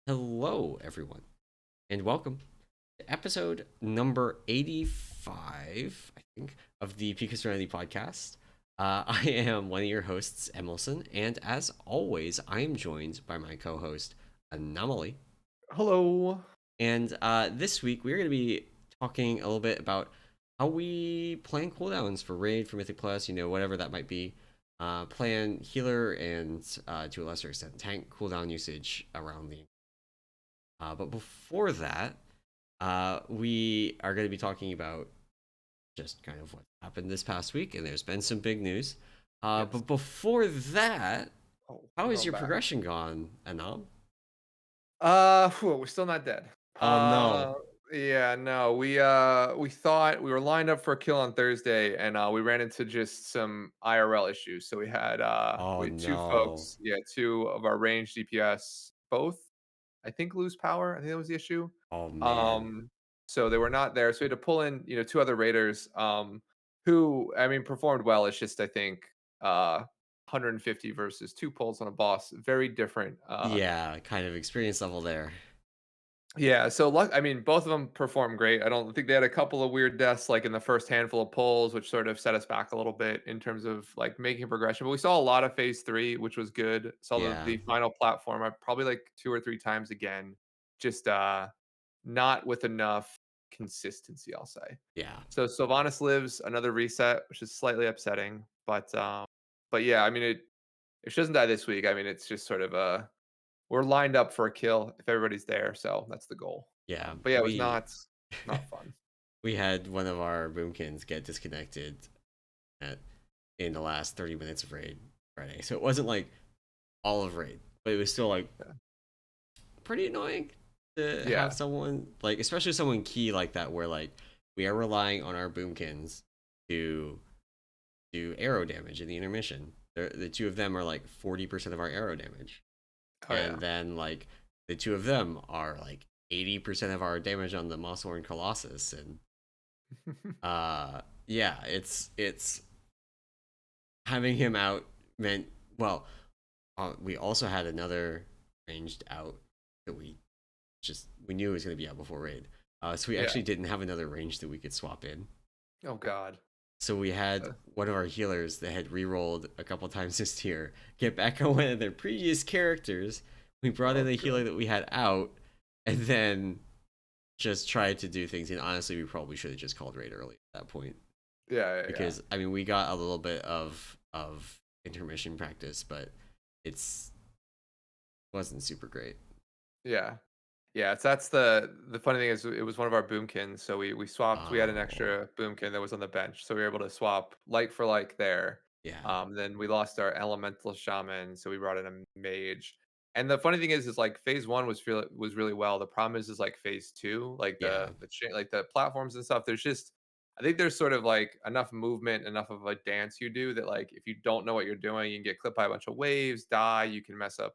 Hello, everyone, and welcome to episode number 85, I think, of the Pika Serenity podcast. I am one of your hosts, emallson, and as always, I am joined by my co host, Anomoly. Hello. And this week, we're going to be talking a little bit about how we plan cooldowns for Raid, for Mythic Plus, whatever that might be. Plan healer and to a lesser extent, tank cooldown usage around the. But before that, we are going to be talking about just kind of what happened this past week, and there's been some big news. Yes. But before that, Oh, how we're has going your back. progression gone, Anam? We're still not dead. Oh no. Uh, yeah, no, we thought we were lined up for a kill on Thursday, and we ran into just some IRL issues. So Oh we had two no. folks, yeah, two of our range DPS, both I think lose power. I think that was the issue. Oh man. Um, so they were not there. So we had to pull in, two other raiders, who I mean performed well. It's just I think 150 versus two pulls on a boss, very different. Yeah, kind of experience level there. Yeah, so luck. I mean, both of them performed great. I don't think they had a couple of weird deaths, like in the first handful of pulls, which sort of set us back a little bit in terms of like making progression. But we saw a lot of phase three, which was good. Saw Yeah. the final platform probably like two or three times again, just not with enough consistency, I'll say. Yeah. So Sylvanas lives another reset, which is slightly upsetting. But yeah, I mean, if she doesn't die this week, I mean, it's just sort of we're lined up for a kill if everybody's there, so that's the goal. Yeah. But yeah, it was We not fun. we had one of our boomkins get disconnected at in the last 30 minutes of raid Friday. So it wasn't like all of raid, but it was still like Yeah. pretty annoying to have Yeah. someone like, especially someone key like that, where like we are relying on our boomkins to do arrow damage in the intermission. The two of them are like 40% of our arrow damage, Oh and yeah. then like the two of them are like 80% of our damage on the Mosshorn Colossus, and yeah, it's having him out meant well. We also had another ranged out that we knew it was going to be out before raid. So we Yeah. actually didn't have another range that we could swap in. Oh god. So we had Uh, one of our healers that had re-rolled a couple times this tier get back on one of their previous characters. We brought in oh a god. healer that we had out, and then just tried to do things. And honestly, we probably should have just called raid early at that point, Yeah, yeah, yeah. because I mean we got a little bit of intermission practice, but it's wasn't super great. Yeah. Yeah, it's that's the funny thing is it was one of our boomkins, so we swapped. We had an Oh extra boomkin that was on the bench, so we were able to swap like for like there. yeah, Then we lost our elemental shaman, so we brought in a mage. And the funny thing is like phase one was really well. The problem is like phase two, like yeah, like the platforms and stuff. There's just I think there's sort of like enough movement, enough of a dance you do that like if you don't know what you're doing, you can get clipped by a bunch of waves, die. You can mess up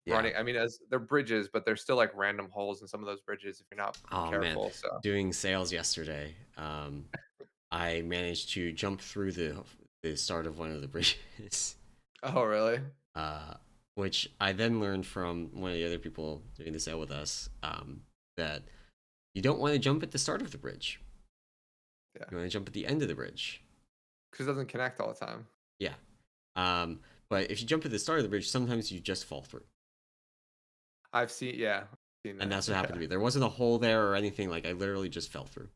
yeah. running. I mean, as they're bridges, but there's still like random holes in some of those bridges if you're not Oh man, careful. So doing sales yesterday, I managed to jump through the start of one of the bridges, oh really? uh, which I then learned from one of the other people doing the sale with us, that you don't want to jump at the start of the bridge. Yeah, You want to jump at the end of the bridge. because it doesn't connect all the time. Yeah. Um, but if you jump at the start of the bridge, sometimes you just fall through. Yeah, I've seen And that. that's what happened to Yeah, me. There wasn't a hole there or anything. Like, I literally just fell through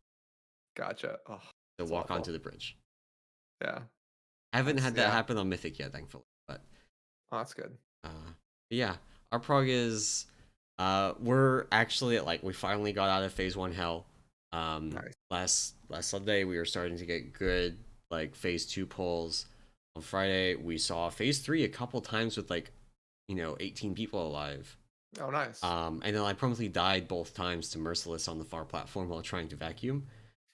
gotcha. Oh, to it's walk onto awful. the bridge. Yeah, I haven't that's had that yeah. happen on Mythic yet, thankfully. But Oh, that's good. yeah, our prog is we're actually at like we finally got out of phase one hell. Nice. Last Sunday we were starting to get good like phase two pulls. On Friday we saw phase three a couple times with like 18 people alive. Oh, nice. And then I promptly died both times to Merciless on the far platform while trying to vacuum.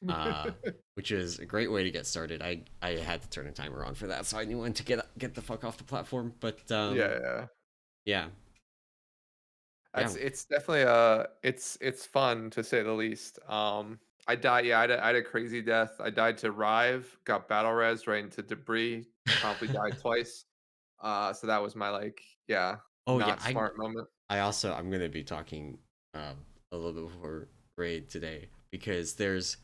Uh, which is a great way to get started. I had to turn a timer on for that, so I knew when to get the fuck off the platform. But Yeah, yeah. yeah, yeah. It's definitely it's fun to say the least. I died. Yeah, I had a crazy death. I died to Rive, got battle res right into debris, promptly died twice. So that was my like, yeah, Oh yeah, not smart moment. I'm gonna be talking a little bit before raid today because there's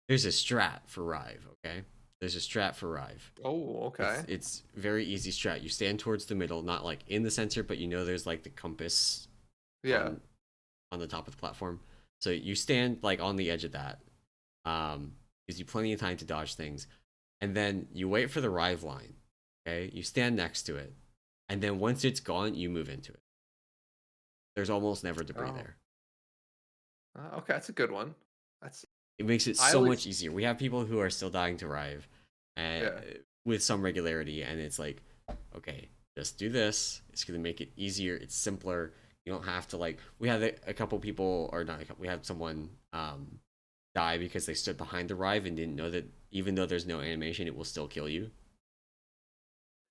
a strat for Rive. Okay, there's a strat for Rive. Oh, okay. It's very easy strat. You stand towards the middle, not like in the center, but you know there's like the compass Yeah. on on the top of the platform. So you stand like on the edge of that. Gives you plenty of time to dodge things, and then you wait for the Rive line. Okay, you stand next to it, and then once it's gone, you move into it. There's almost never debris Oh, there. okay. That's a good one. That's It makes it I so always much easier. We have people who are still dying to Rive, uh, yeah. with some regularity, and it's like, okay, just do this. It's gonna make it easier. It's simpler. You don't have to like. We had a couple people, or not. We had someone die because they stood behind the Rive and didn't know that even though there's no animation, it will still kill you.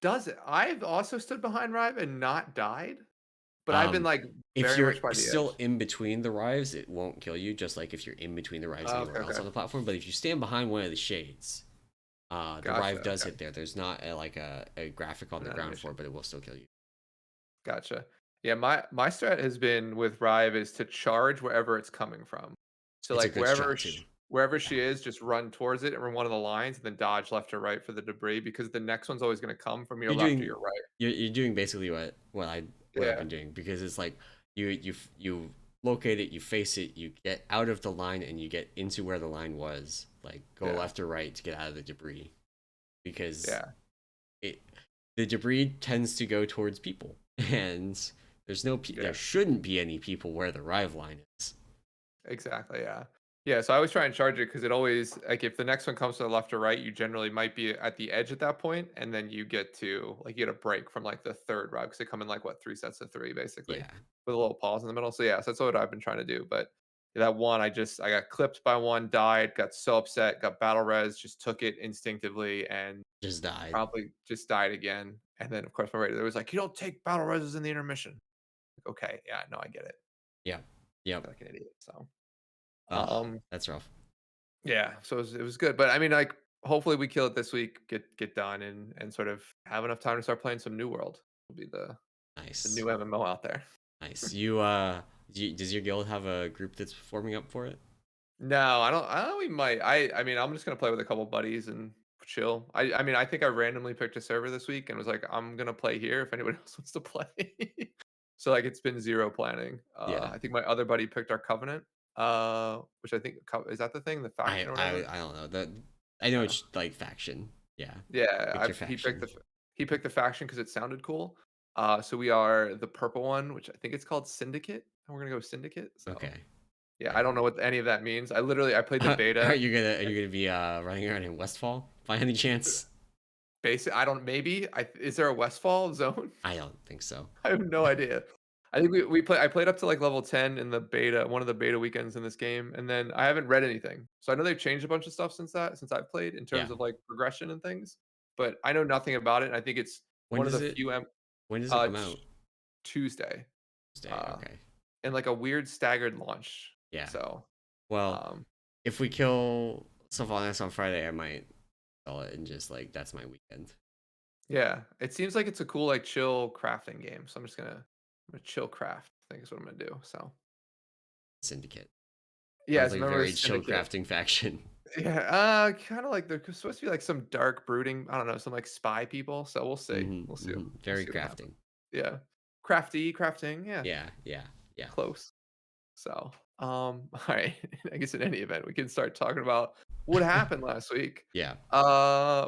Does it? I've also stood behind Rive and not died, but I've been Um, like if very you're much by the still edge. in between the Rives, it won't kill you. Just like if you're in between the Rives Oh, okay, anywhere else okay. on the platform. But if you stand behind one of the shades, the Gotcha. Rive does Okay. hit there. There's not like a graphic on An the ground for animation. it, but it will still kill you. Gotcha. Yeah, my strat has been with Rive is to charge wherever it's coming from. So It's a like good strat too. wherever Yeah, she is, just run towards it and run one of the lines and then dodge left or right for the debris because the next one's always going to come from your you're left or doing your right. you're doing basically what I've Yeah. been doing because it's like you locate it, you face it, you get out of the line, and you get into where the line was. Like go Yeah. left or right to get out of the debris because Yeah. it the debris tends to go towards people, and there Yeah. shouldn't be any people where the Rive line is. Exactly, yeah. Yeah, so I always try and charge it because it always like, if the next one comes to the left or right, you generally might be at the edge at that point, and then you get to like, you get a break from, like, the 3rd route because they come in, like, what, 3 sets of 3, basically, Yeah, with a little pause in the middle, so, yeah, so that's what I've been trying to do, but that one, I got clipped by one, died, got so upset, got battle res, just took it instinctively, and just died. probably just died again, and then, of course, my raider was like, "You don't take battle reses in the intermission." Like, "Okay, yeah, no, I get it." Yep, yep. I feel like an idiot, so, Oh, um that's rough. yeah, so it was good, but I mean, like, hopefully we kill it this week, get done, and sort of have enough time to start playing some New World. Will be the Nice, new MMO out there. nice. Does your guild have a group that's forming up for it? No, I don't. We might. I mean, I'm just gonna play with a couple buddies and chill. I mean, I think I randomly picked a server this week and was like, I'm gonna play here if anyone else wants to play. So like, it's been zero planning. Yeah. I think my other buddy picked our Covenant, which I think is that the thing, the faction or whatever. I don't know that. I know Yeah. it's like faction. Yeah, Yeah, pick your he faction. he picked the faction because it sounded cool. So we are the purple one, which I think it's called Syndicate, and we're gonna go Syndicate. So Okay. yeah, I Yeah. don't know what any of that means. I played the beta. Are you gonna be running around in Westfall by any chance? Basic, I don't. Maybe is there a Westfall zone? I don't think so. I have no idea. I think I played up to like level 10 in the beta, one of the beta weekends in this game, and then I haven't read anything. So I know they've changed a bunch of stuff since I've played in Yeah. terms of like progression and things, but I know nothing about it. And I think it's When one of does the it few when does it uh come out? Tuesday, Tuesday. uh, Okay. and like a weird staggered launch. Yeah. So, Well, um, if we kill Sylvanas on Friday, I might sell it and just like that's my weekend. yeah, it seems like it's a cool like chill crafting game. So I'm gonna chill craft. I think is what I'm gonna do. So Syndicate. yeah, Sounds it's a like a member of very chill Syndicate. crafting faction. Yeah, kind of like there's supposed to be like some dark brooding. I don't know, some like spy people. So we'll see. We'll Very see what happens. crafting. Yeah, crafting. Yeah, Yeah, yeah, yeah. close. So, all right. I guess in any event, we can start talking about what happened last week. Yeah.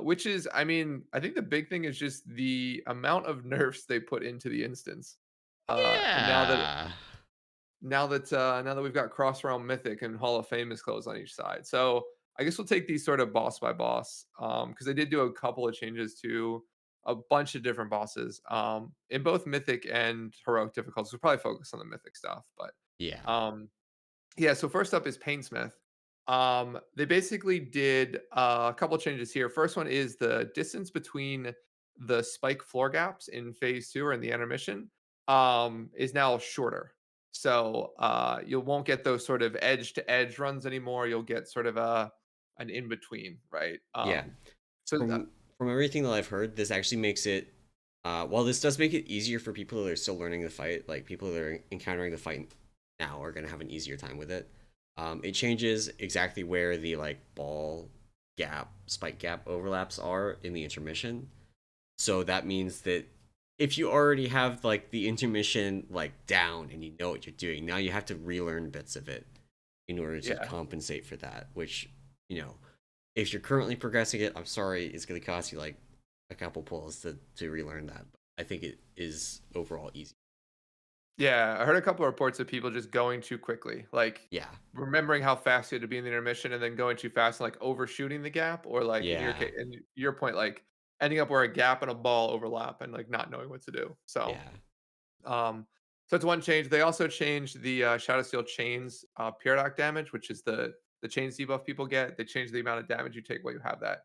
Which is, I mean, I think the big thing is just the amount of nerfs they put into the instance. And Yeah. now that we've got Cross Realm Mythic and Hall of Fame is closed on each side. So I guess we'll take these sort of boss by boss. Because they did do a couple of changes to a bunch of different bosses. In both Mythic and Heroic difficulties. We'll probably focus on the Mythic stuff, but Yeah. um yeah, so first up is Painsmith. They basically did a couple changes here. First one is the distance between the spike floor gaps in phase 2 or in the intermission is now shorter. So you won't get those sort of edge to edge runs anymore. You'll get sort of an in between, right? Yeah. So From everything that I've heard, this actually makes it While this does make it easier for people that are still learning the fight, like people that are encountering the fight now are gonna have an easier time with it. It changes exactly where the like ball gap, spike gap overlaps are in the intermission. So that means that if you already have like the intermission like down and you know what you're doing, now you have to relearn bits of it in order to Yeah. compensate for that. Which, you know, if you're currently progressing it, I'm sorry, it's gonna cost you like a couple pulls to relearn that. But I think it is overall easy. Yeah, I heard a couple of reports of people just going too quickly, like Yeah, remembering how fast you had to be in the intermission and then going too fast and like overshooting the gap, or like in your yeah, case, in your point, like ending up where a gap and a ball overlap and like not knowing what to do. yeah. Um, so it's one change. They also changed the Shadow Steel chains paradox damage, which is the chains debuff people get. They changed the amount of damage you take while you have that,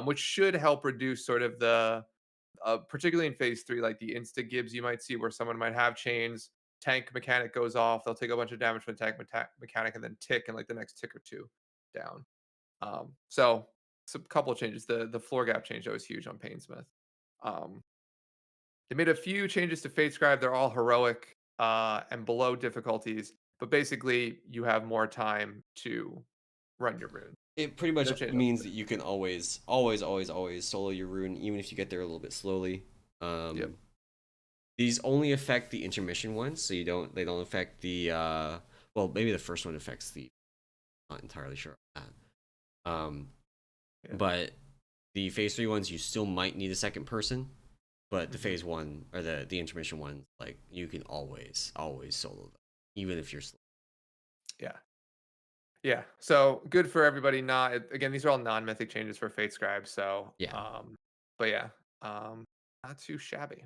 which should help reduce sort of the particularly in phase three, like the insta gibs you might see where someone might have chains, tank mechanic goes off, they'll take a bunch of damage from the tank mechanic and then tick in like the next tick or two down. So it's a couple of changes. The floor gap change that was huge on Painsmith. Um, they made a few changes to Fate Scribe. They're all heroic and below difficulties, but basically you have more time to run your rune. It pretty much No change. means that you can always solo your rune, even if you get there a little bit slowly. Yep. Um, these only affect the intermission ones, so they don't affect the well, maybe the first one affects the, not entirely sure on that. Yeah. But the phase three ones you still might need a second person, but the Mhm. phase one or the intermission ones, like you can always solo them, even if you're slow. Yeah. Yeah, so good for everybody. Not again, these are all non-mythic changes for Fate Scribe. So, Yeah, but yeah, not too shabby.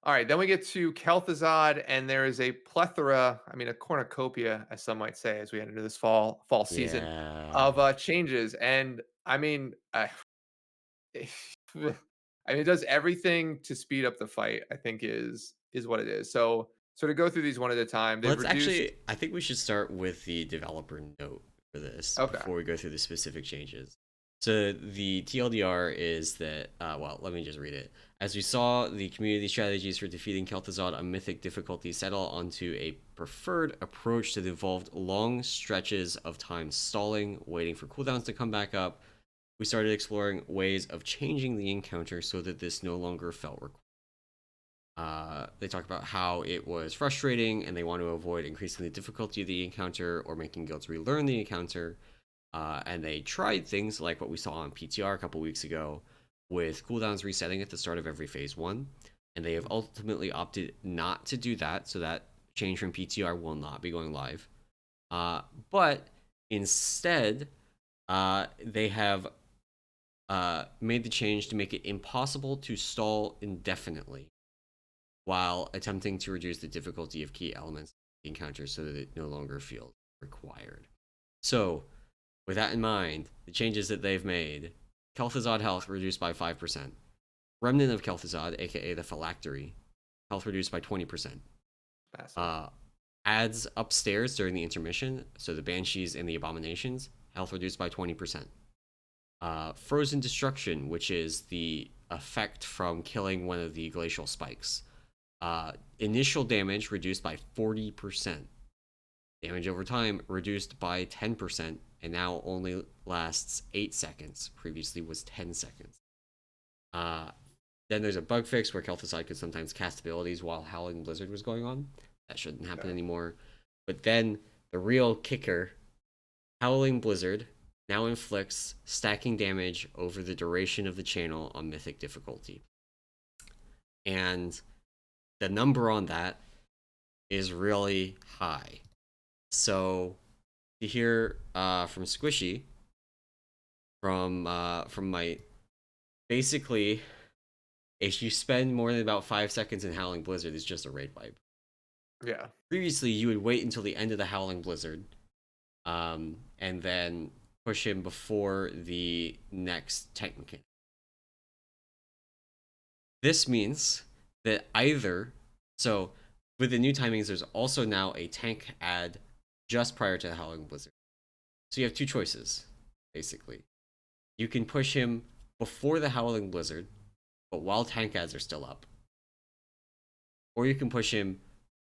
All right, then we get to Kel'Thuzad, and there is a plethora, I mean, a cornucopia, as some might say, as we head into this fall season yeah. of changes. And I mean, I mean, it does everything to speed up the fight. I think is what it is. So, to go through these one at a time. They've Let's reduced. actually, I think we should start with the developer note for this Okay. before we go through the specific changes. So the TLDR is that, well, let me just read it. As we saw, the community strategies for defeating Kel'Thuzad on mythic difficulty settle onto a preferred approach that involved long stretches of time stalling, waiting for cooldowns to come back up. We started exploring ways of changing the encounter so that this no longer felt required. They talk about how it was frustrating and they want to avoid increasing the difficulty of the encounter or making guilds relearn the encounter. And they tried things like what we saw on PTR a couple weeks ago with cooldowns resetting at the start of every phase one. And they have ultimately opted not to do that, so that change from PTR will not be going live. But instead, they have made the change to make it impossible to stall indefinitely while attempting to reduce the difficulty of key elements of the encounter so that it no longer feels required. So, with that in mind, the changes that they've made: Kel'Thuzad health reduced by 5%, Remnant of Kel'Thuzad, aka the Phylactery, health reduced by 20%. Massive. Uh, Adds upstairs during the intermission, so the Banshees and the Abominations, health reduced by 20%. Frozen Destruction, which is the effect from killing one of the glacial spikes. Initial damage reduced by 40%. Damage over time reduced by 10%, and now only lasts 8 seconds. Previously was 10 seconds. Uh, then there's a bug fix where Kel'Thuzad could sometimes cast abilities while Howling Blizzard was going on. That shouldn't happen Okay. anymore. But then the real kicker: Howling Blizzard now inflicts stacking damage over the duration of the channel on Mythic difficulty. And the number on that is really high. So to hear from Squishy, from my, basically, if you spend more than about 5 seconds in Howling Blizzard, it's just a raid wipe. Yeah. Previously, you would wait until the end of the Howling Blizzard, and then push him before the next tank mechanic. This means that either, so with the new timings, there's also now a tank ad just prior to the Howling Blizzard. So you have two choices, basically. You can push him before the Howling Blizzard, but while tank ads are still up. or you can push him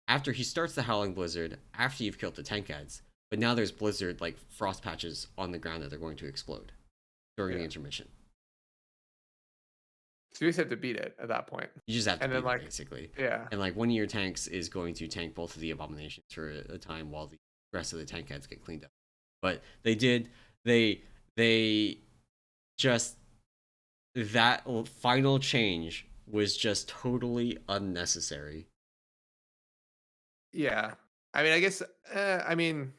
after he starts the Howling Blizzard, after you've killed the tank heads. But now there's blizzard like frost patches on the ground that they're going to explode during the Yeah. intermission. So you just have to beat it at that point. You just have to And then beat it like, basically. yeah. And like one of your tanks is going to tank both of the abominations for a time while the rest of the tank heads get cleaned up. But they just that final change was just totally unnecessary. Yeah. I mean, I guess, I mean,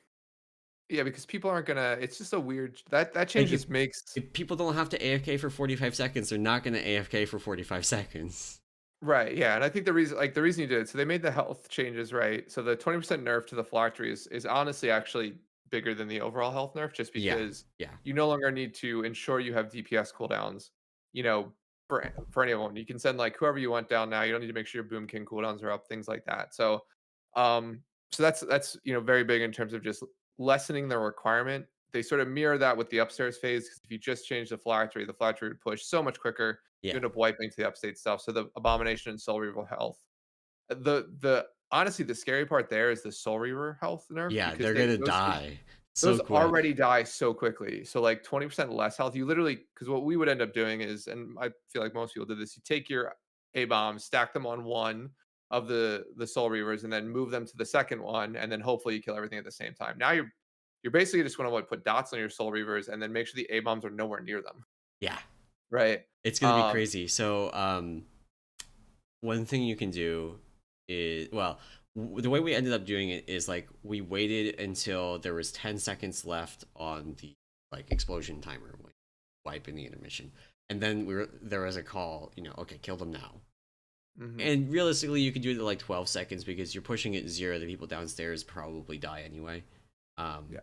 yeah, because people aren't gonna. It's just a weird that change Like just makes if people don't have to AFK for 45 seconds, they're not going to AFK for 45 seconds. right. Yeah, and I think the reason you did it, so they made the health changes right. So the 20% nerf to the phylactery is honestly actually bigger than the overall health nerf, just Yeah, because yeah, you no longer need to ensure you have DPS cooldowns. You know, for anyone, you can send like whoever you want down now. You don't need to make sure your Boom King cooldowns are up, things like that. Um, so that's very big in terms of just lessening the requirement. They sort of mirror that with the upstairs phase, because if you just change the phylactery would push so much quicker. You yeah, end up wiping to the upstate stuff. So the abomination and soul reaver health. The honestly the scary part there is the soul reaver health nerf, yeah. because They're they gonna those die those so quick. already die so quickly. So like 20% less health. You literally, because what we would end up doing is, and I feel like most people did this, you take your A bombs, stack them on one of the soul reavers, and then move them to the second one, and then hopefully you kill everything at the same time. Now you're basically just going to put dots on your soul reavers and then make sure the A bombs are nowhere near them. Yeah, Right. it's gonna be Um, crazy. So, one thing you can do is well, the way we ended up doing it is like we waited until there was 10 seconds left on the like explosion timer, like wipe in the intermission, and then there was a call. Okay, kill them now. mhm. And realistically, you could do it at like 12 seconds because you're pushing it 0. The people downstairs probably die anyway. Yeah.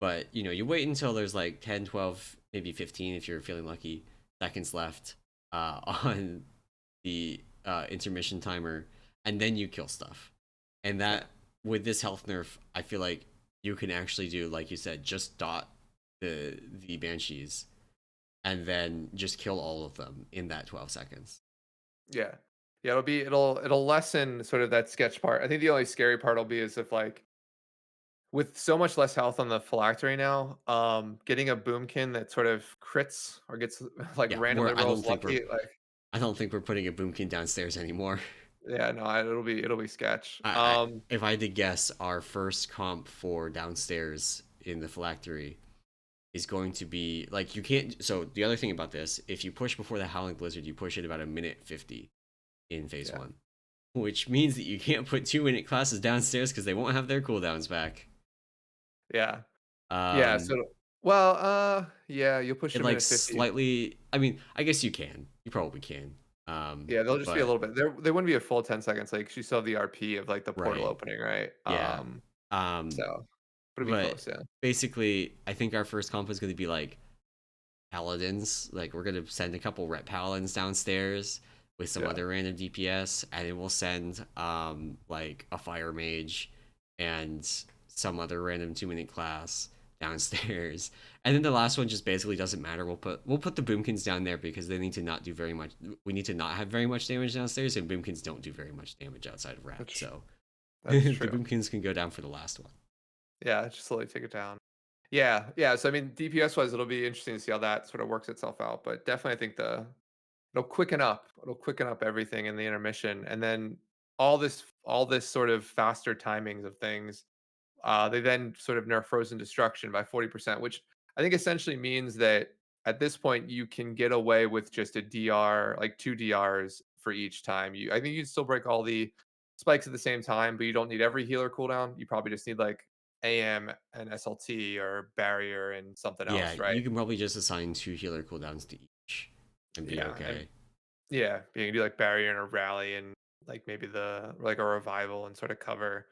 But you wait until there's like 10, 12, maybe 15 if you're feeling lucky seconds left on the intermission timer, and then you kill stuff. And Yeah. that with this health nerf, I feel like you can actually do, like you said, just dot the banshees and then just kill all of them in that 12 seconds. Yeah. Yeah, it'll lessen sort of that sketch part. I think the only scary part will be is if like with so much less health on the phylactery now, getting a boomkin that sort of crits or gets like Yeah, randomly we're rolls lucky, like I don't think we're putting a boomkin downstairs anymore. yeah, no, it'll be sketch. If I had to guess, our first comp for downstairs in the phylactery is going to be like you can't. So the other thing about this, if you push before the Howling Blizzard, you push it about a minute 50 in phase Yeah. one, which means that you can't put 2-minute classes downstairs because they won't have their cooldowns back. Yeah. Yeah, Um, well, yeah, you'll push it them in like at 50. slightly. I mean, I guess you can. You probably can. Yeah, they'll just be a But little bit. They wouldn't be a full 10 seconds. Like you still have the RP of like the portal right, opening, right? yeah. So but it'd be But close, yeah. basically, I think our first comp is going to be like paladins. Like we're gonna send a couple rep paladins downstairs with some Yeah. other random DPS, and then we'll send like a fire mage and some other random 2-minute class downstairs. And then the last one just basically doesn't matter. We'll put the boomkins down there because they need to not do very much. We need to not have very much damage downstairs, and boomkins don't do very much damage outside of wrath. That's So that's the true. boomkins can go down for the last one. Yeah, just slowly take it down. Yeah, yeah. So I mean, DPS wise, it'll be interesting to see how that sort of works itself out. But definitely, I think it'll quicken up. It'll quicken up everything in the intermission, and then all this sort of faster timings of things. They then sort of nerf frozen destruction by 40%, which I think essentially means that at this point you can get away with just a DR, like two DRs for each time. I think you can still break all the spikes at the same time, but you don't need every healer cooldown. You probably just need like AM and SLT or barrier and something Yeah, else, right? you can probably just assign 2 healer cooldowns to each and be Yeah, and okay. yeah, you can do like barrier and a rally and like maybe the like a revival and sort of cover,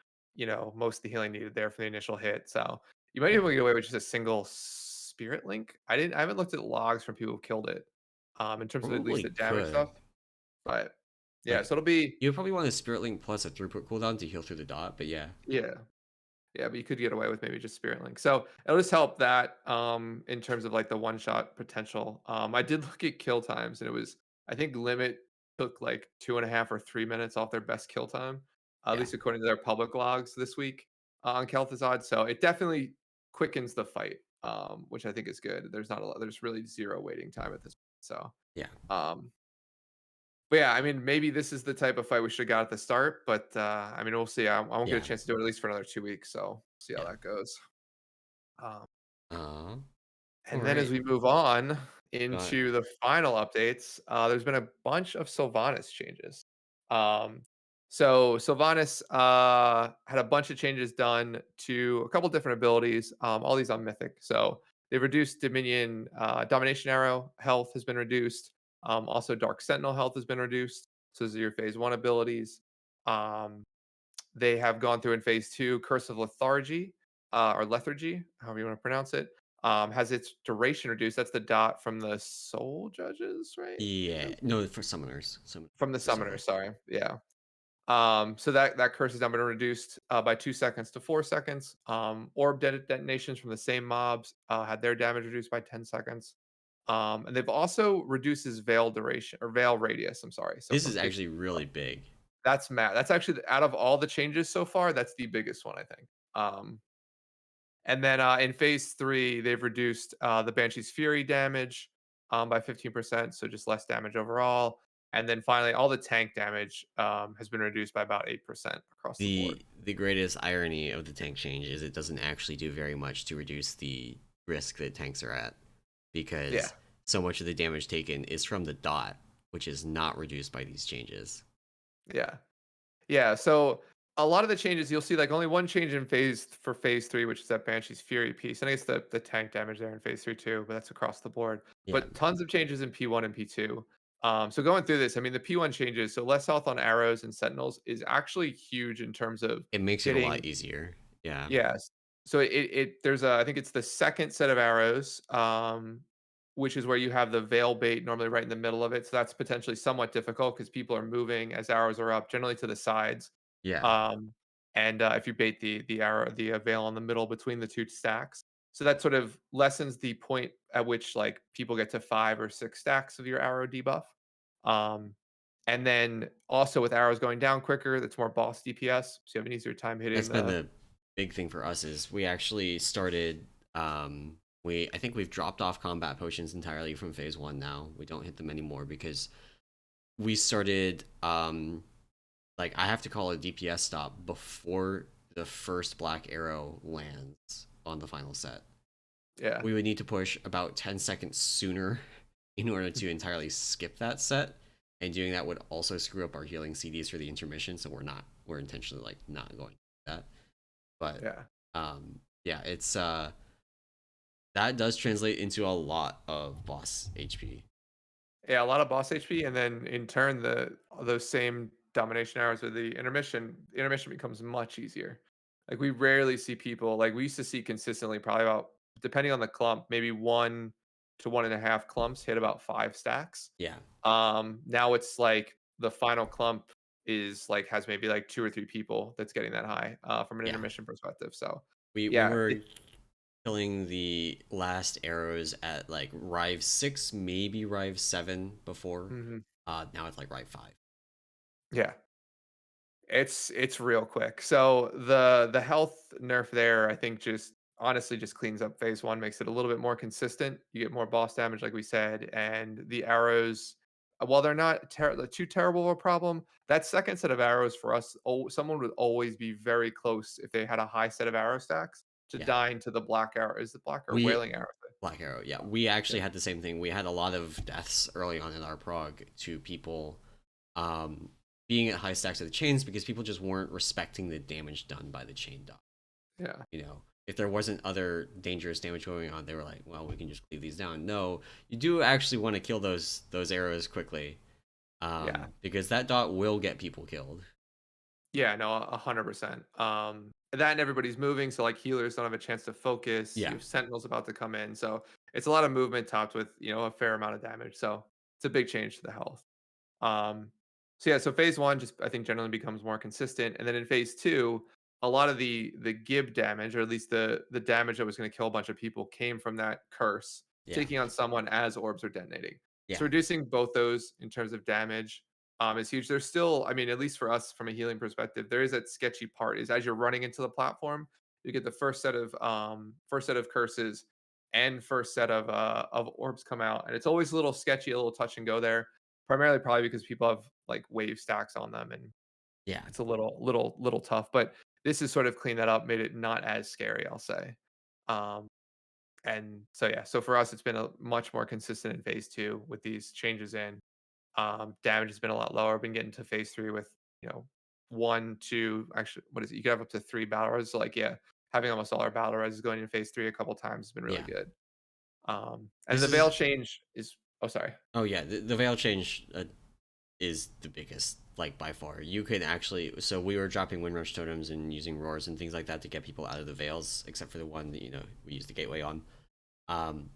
most of the healing needed there for the initial hit. So you might be Yeah, able to get away with just a single spirit link. I haven't looked at logs from people who killed it, in terms of at least probably the damage could. stuff. But yeah, Like, so it'll be you probably want a Spirit Link plus a throughput cooldown to heal through the dot, but yeah. yeah. Yeah, but you could get away with maybe just Spirit Link. So it'll just help that in terms of like the one shot potential. I did look at kill times and it was I think limit took like 2.5 or 3 minutes off their best kill time, at Yeah. least according to their public logs this week on Kel'Thuzad. So it definitely quickens the fight, which I think is good. There's not a lot. There's really zero waiting time at this point. So, Yeah. um, but yeah, I mean, maybe this is the type of fight we should have got at the start, but I mean, we'll see. I won't get a Yeah. chance to do it at least for another 2 weeks. So see how Yeah. that goes. Um, Uh, all And then as right. we move on Got into the final updates, there's been a bunch of Sylvanas changes. Um, so Sylvanas had a bunch of changes done to a couple different abilities, all these on Mythic. So they've reduced Dominion Domination Arrow health has been reduced. Also, Dark Sentinel health has been reduced. So those are your phase one abilities. Um, they have gone through in phase two, Curse of Lethargy, or Lethargy, however you want to pronounce it, has its duration reduced. That's the dot from the Soul Judges, right? yeah. No, for summoners. From the Summoner, Specifically. sorry. Yeah. So that curse has now been reduced by 2 seconds to 4 seconds. Orb detonations from the same mobs had their damage reduced by 10 seconds. And they've also reduced his veil duration or veil radius. I'm sorry. So This from is 50, actually really big. that's mad. That's actually out of all the changes so far, that's the biggest one, I think. And then in phase three, they've reduced the Banshee's Fury damage by 15%, so just less damage overall. And then finally, all the tank damage has been reduced by about 8% across the board. The greatest irony of the tank change is it doesn't actually do very much to reduce the risk that tanks are at, Yeah, because so much of the damage taken is from the dot, which is not reduced by these changes. yeah. Yeah, so a lot of the changes you'll see like only one change in phase three, which is that Banshee's Fury piece. And I guess the tank damage there in phase three too, but that's across the board. Yeah, But tons of changes in P1 and P2. So going through this, I mean the P1 changes, so less health on arrows and sentinels is actually huge in terms of it makes it a lot getting. easier. Yeah, Yes. So it there's a I think it's the second set of arrows, which is where you have the veil bait normally right in the middle of it. So that's potentially somewhat difficult because people are moving as arrows are up, generally to the sides. yeah, Um, and if you bait the arrow the veil in the middle between the two stacks, so that sort of lessens the point at which like people get to 5 or 6 stacks of your arrow debuff. Um, and then also with arrows going down quicker, that's more boss DPS, so you have an easier time that's hitting been the. the big thing for us is we actually started. We I think we've dropped off combat potions entirely from phase one now. We don't hit them anymore because we started like I have to call a DPS stop before the first black arrow lands on the final set. Yeah. We would need to push about 10 seconds sooner in order to entirely skip that set. And doing that would also screw up our healing CDs for the intermission, so we're intentionally like not going to do that. But Yeah. yeah, it's that does translate into a lot of boss HP. Yeah, a lot of boss HP, and then in turn, those same domination arrows with the intermission becomes much easier. Like we rarely see people like we used to see consistently, probably about depending on the clump, maybe 1 to 1.5 clumps hit about 5 stacks. Yeah. Now it's like the final clump is like has maybe like 2 or 3 people that's getting that high from an Yeah. intermission perspective. So We yeah, were killing the last arrows at like Rive 6, maybe Rive 7 before. mhm, Now it's like Rive 5. yeah. It's real quick. So the health nerf there, I think just honestly just cleans up phase one, makes it a little bit more consistent. You get more boss damage, like we said, and the arrows, while they're not too terrible of a problem, that second set of arrows for us, someone would always be very close if they had a high set of arrow stacks to Yeah. dying to the black arrow. Is the black or We wailing arrow? Black Arrow. Yeah. We Yeah. actually had the same thing. We had a lot of deaths early on in our prog to people um being at high stacks of the chains because people just weren't respecting the damage done by the chain dot. Yeah. You know, if there wasn't other dangerous damage going on, they were like, well, we can just leave these down. No, you do actually want to kill those arrows quickly. Yeah. Because that dot will get people killed. Yeah, no, 100%. That and everybody's moving, so like healers don't have a chance to focus. You Yeah. have sentinels about to come in, so it's a lot of movement topped with a fair amount of damage. So it's a big change to the health. Um, so yeah, so phase one just I think generally becomes more consistent, and then in phase two, a lot of the gib damage, or at least the damage that was going to kill a bunch of people, came from that curse Yeah. taking on someone as orbs are detonating. Yeah. So reducing both those in terms of damage. is huge. There's still, I mean, at least for us from a healing perspective, there is that sketchy part is as you're running into the platform, you get the first set of curses and first set of orbs come out. And it's always a little sketchy, a little touch and go there. Primarily probably because people have like wave stacks on them and Yeah. it's a little tough. But this has sort of cleaned that up, made it not as scary, I'll say. Um and so yeah, so for us it's been a much more consistent in phase two with these changes in. Damage has been a lot lower. Been getting to phase three with, you know, one, two, actually, what is it? You can have up to three battle res. So like, yeah, having almost all our battle res going in phase three a couple times has been really Yeah. good. And This the veil is change is, oh, sorry. Oh yeah, the veil change is the biggest, like by far. You can actually, so we were dropping Windrush totems and using roars and things like that to get people out of the veils, except for the one that we use the gateway on. Um,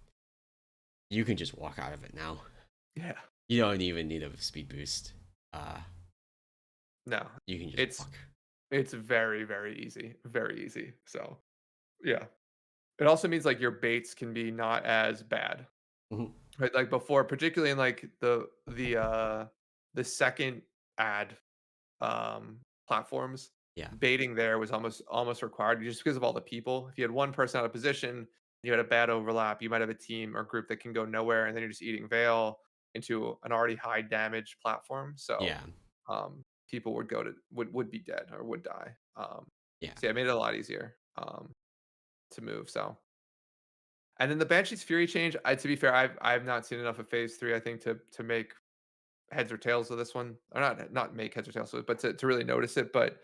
you can just walk out of it now. Yeah. You don't even need a speed boost. Uh, No, you can just it's walk. it's very easy. So yeah, it also means like your baits can be not as bad, Mhm. right? Like before, particularly in like the second ad platforms, Yeah, baiting there was almost required just because of all the people. If you had one person out of position, you had a bad overlap, you might have a team or group that can go nowhere, and then you're just eating Veil into an already high damage platform. So yeah, people would go to would be dead or would die. yeah. So yeah, it made it a lot easier to move. So and then the Banshee's Fury change, to be fair, I've not seen enough of phase three, I think, to make heads or tails of this one, or not make heads or tails of it, but to really notice it. But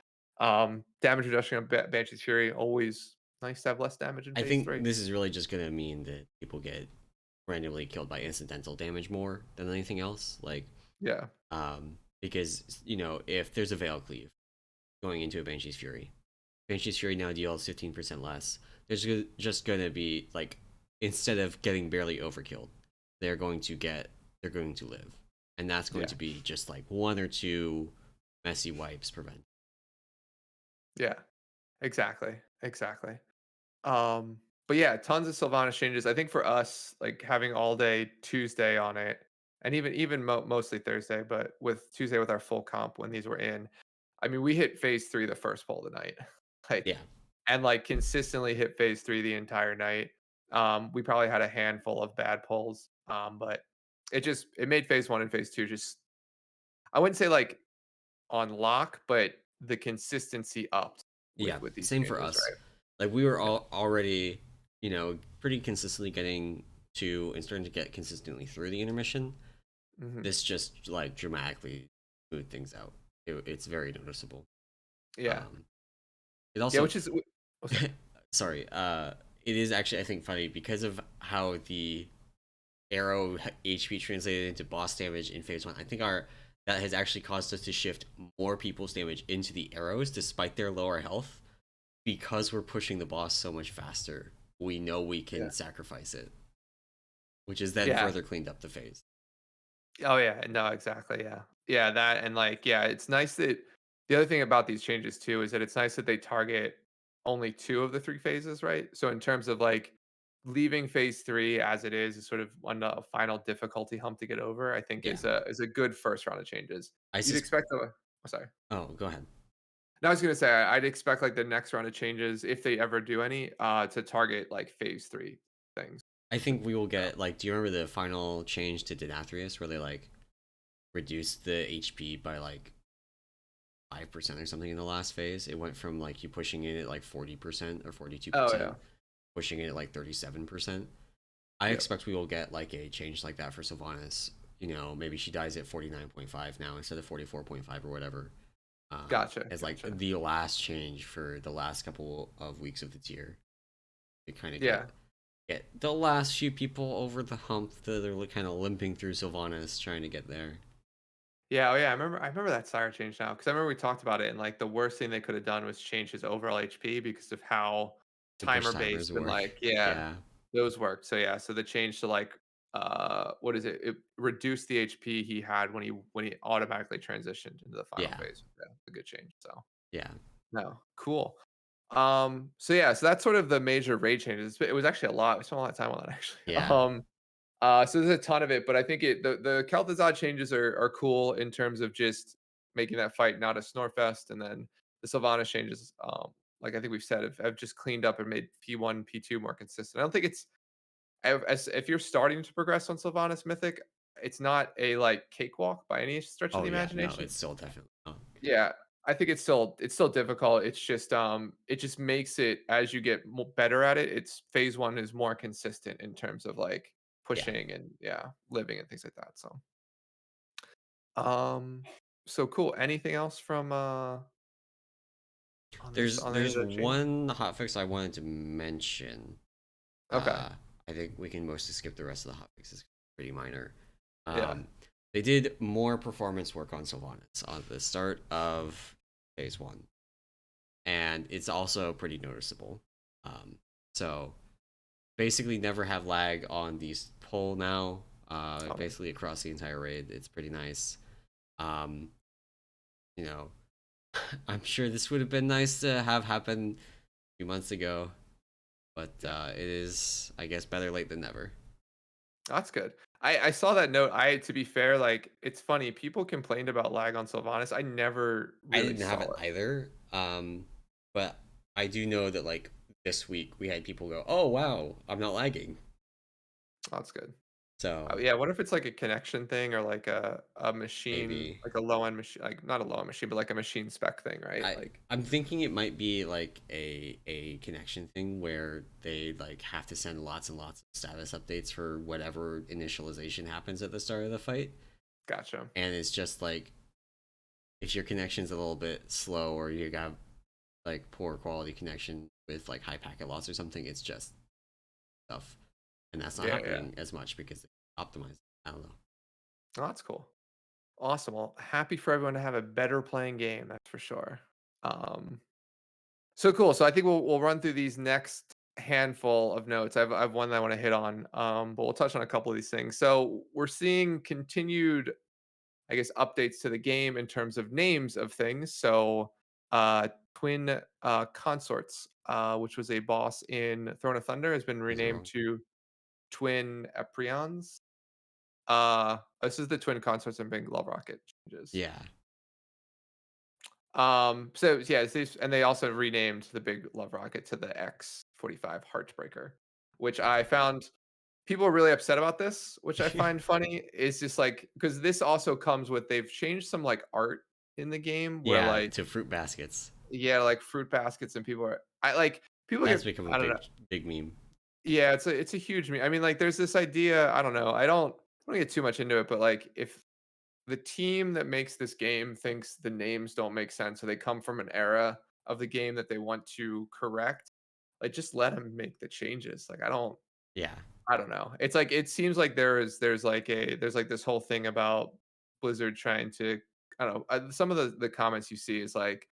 damage reduction on Banshee's Fury, always nice to have less damage in I phase think three. this is really just gonna mean that people get randomly killed by incidental damage more than anything else. Like, Yeah, because if there's a veil cleave going into a Banshee's Fury, Banshee's Fury now deals 15% less. There's just gonna be like, instead of getting barely overkilled, they're going to live, and that's going yeah, to be just like one or two messy wipes prevent. yeah, exactly. But yeah, tons of Sylvanas changes. I think for us, like having all day Tuesday on it, and even mostly Thursday, but with Tuesday with our full comp when these were in, I mean, we hit phase three the first poll of the night, like, Yeah, and like consistently hit phase three the entire night. We probably had a handful of bad polls, but it made phase one and phase two just, I wouldn't say like on lock, but the consistency upped yeah. with these Same for changes, us. right? Like we were all already, pretty consistently getting to and starting to get consistently through the intermission. Hmm. This just like dramatically smoothed things out. It's very noticeable. Yeah, Um, it yeah, also, which is, oh, sorry. sorry, it is actually, I think, funny because of how the arrow HP translated into boss damage in phase one. I think our that has actually caused us to shift more people's damage into the arrows despite their lower health, because we're pushing the boss so much faster. We know we Yeah. can sacrifice it, which is then Yeah. further cleaned up the phase. Oh, yeah. No, exactly. Yeah. Yeah. That and like, yeah, it's nice that the other thing about these changes too is that it's nice that they target only two of the three phases, right? So in terms of like leaving phase three as it is sort of on a final difficulty hump to get over, I think Yeah, is a good first round of changes. I You'd sus- expect a, oh, sorry. Oh, go ahead. No, I was gonna say I'd expect like the next round of changes, if they ever do any, to target like phase three things. I think we will So, get, like, do you remember the final change to Denathrius where they like reduced the HP by like 5% or something in the last phase? It went from like you pushing it at like 40% or oh yeah. 42%, pushing it at like 37%. I Yep. expect we will get like a change like that for Sylvanas. Maybe she dies at 49.5 now instead of 44.5 or whatever. Gotcha. As like Gotcha. the last change for the last couple of weeks of the tier to kind of Yeah. get the last few people over the hump that are kind of limping through Sylvanas trying to get there. Yeah, oh yeah, I remember that Sire change now because I remember we talked about it and like the worst thing they could have done was change his overall HP because of how The push timer based timers and work. like yeah, Yeah, those worked. So yeah, so the change to like what is it? It reduced the HP he had when he automatically transitioned into the final yeah, phase. Yeah, a good change. So yeah, no, cool. So yeah, so that's sort of the major raid changes. It was actually a lot. We spent a lot of time on that actually. yeah. So there's a ton of it, but I think the Kel'Thuzad changes are cool in terms of just making that fight not a Snorfest, and then the Sylvanas changes, like I think we've said, have just cleaned up and made P1, P2 more consistent. I don't think it's as if you're starting to progress on Sylvanas Mythic, it's not a like cakewalk by any stretch of Oh the yeah, no, imagination. it's still definitely not. Yeah, I think it's still difficult. It's just it just makes it as you get better at it. It's phase one is more consistent in terms of like Yeah. pushing and yeah, living and things like that. Um, so cool. Anything else from on this on any of There's the changes? one hotfix I wanted to mention. Okay. Uh, I think we can mostly skip the rest of the hotfixes. Pretty minor. Yeah. Um, they did more performance work on Sylvanas on the start of phase one, and it's also pretty noticeable. So basically, never have lag on these pull now. Okay. Basically across the entire raid, it's pretty nice. Um, you know, I'm sure this would have been nice to have happen a few months ago, but Yeah. it is, I guess, better late than never. That's good. I saw that note. To be fair, like it's funny. People complained about lag on Sylvanas. I never I really didn't have saw it it. either, but I do know that like this week we had people go, "Oh wow, I'm not lagging." That's good. Oh, So yeah, what if it's like a connection thing or like a machine, maybe like a low end machine, like not a low end machine, but like a machine spec thing, right? I Like, I'm thinking it might be like a connection thing where they like have to send lots and lots of status updates for whatever initialization happens at the start of the fight, gotcha. and it's just like if your connection's a little bit slow or you got like poor quality connection with like high packet loss or something, it's just stuff, and that's not Yeah, yeah. happening as much because they optimize. I don't know. Oh, that's cool. Awesome. Well, happy for everyone to have a better playing game, that's for sure. Um, so cool. So I think we'll run through these next handful of notes. I've one that I want to hit on, but we'll touch on a couple of these things. So we're seeing continued, I guess, updates to the game in terms of names of things. So, Twin Consorts, which was a boss in Throne of Thunder, has been Is it renamed wrong? to Twin Eprions. This is the Twin Consorts and Big Love Rocket changes. Yeah, So yeah, and they also renamed the Big Love Rocket to the X-45 Heartbreaker, which I found people are really upset about this, which I find funny. Is just like because this also comes with they've changed some like art in the game where yeah. like To fruit baskets, yeah, like fruit baskets and people are I like people that's get become a I don't know. big meme. Yeah, it's a huge I mean like there's this idea, I don't know. I don't get too much into it, but like if the team that makes this game thinks the names don't make sense or they come from an era of the game that they want to correct, like just let them make the changes. Like Yeah, I don't know. It's like it seems like there's like this whole thing about Blizzard trying to I don't know. Some of the comments you see is like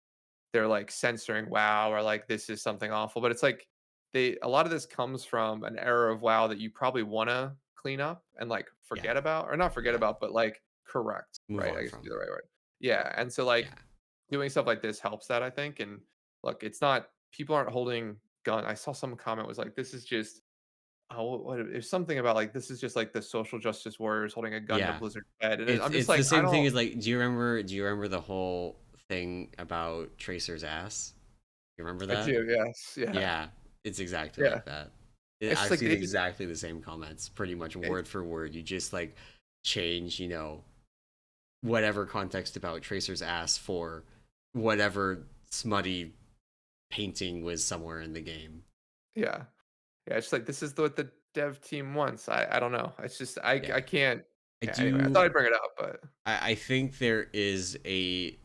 they're like censoring WoW or like this is something awful, but it's like they a lot of this comes from an era of WoW that you probably want to clean up and like yeah, forget about or not forget yeah. about, but like correct, Move right? I on guess would be from. the right word. Yeah, and so like Yeah, doing stuff like this helps that I think. And look, it's not people aren't holding gun. I saw some comment was like this is just oh, what it's something about like this is just like the social justice warriors holding a gun to yeah. Blizzard's head, and It's I'm just it's the like I same thing don't. as like. Do you remember the whole thing about Tracer's ass? You remember I that? do, yes, yeah, Yeah, it's exactly yeah. like that. It's just I've like seen they just. exactly the same comments, pretty much word for word. You just like change, whatever context about Tracer's ass for whatever smutty painting was somewhere in the game. Yeah. Yeah, it's like this is what the dev team wants. I don't know. It's just I Yeah, can't. I Yeah, anyway, I thought do. I'd bring it up, but I think there is a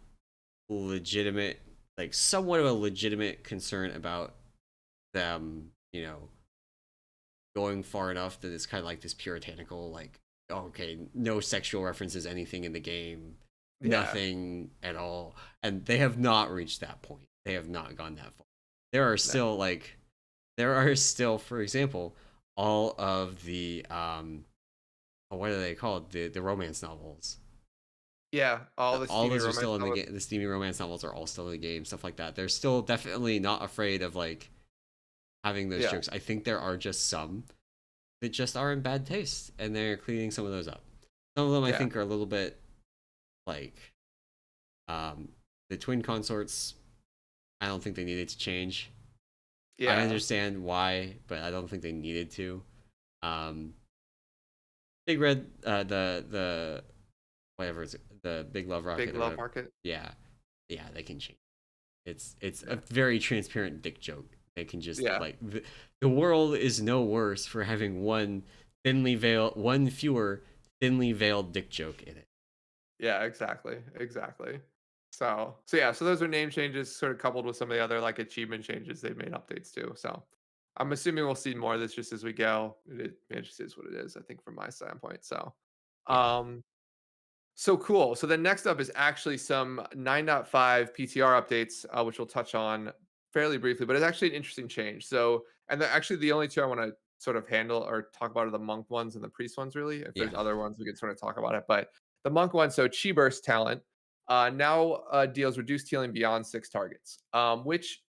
legitimate, like somewhat of a legitimate concern about them, going far enough that it's kind of like this puritanical, like, oh, okay, no sexual references, anything in the game, yeah, nothing at all. And they have not reached that point. They have not gone that far. There are no, still, like, there are still, for example, all of the, what are they called? The romance novels. yeah. All the All steamy those are romance still in the novels. game. The steamy romance novels are all still in the game, stuff like that. They're still definitely not afraid of, like, having those Yeah, jokes. I think there are just some that just are in bad taste, and they're cleaning some of those up. Some of them I Yeah. think are a little bit like um, the twin consorts. I don't think they needed to change. I Yeah. understand why, but I don't think they needed to. Um, Big Red, the whatever it's the Big Love Big Rocket or love whatever. market. Yeah, yeah, they can change. It's a Yeah. very transparent dick joke. They can just Yeah. like the world is no worse for having one fewer thinly veiled dick joke in it. Yeah, exactly. Exactly. So yeah, so those are name changes sort of coupled with some of the other like achievement changes they've made updates to. So I'm assuming we'll see more of this just as we go. It just is what it is, I think, from my standpoint. Yeah, Um so cool. So then next up is actually some 9.5 PTR updates, which we'll touch on fairly briefly, but it's actually an interesting change. So, and actually the only two I want to sort of handle or talk about are the monk ones and the priest ones, really. If there's yeah, other ones, we can sort of talk about it. But the monk one, so Chi Burst talent, now deals reduced healing beyond 6 targets, which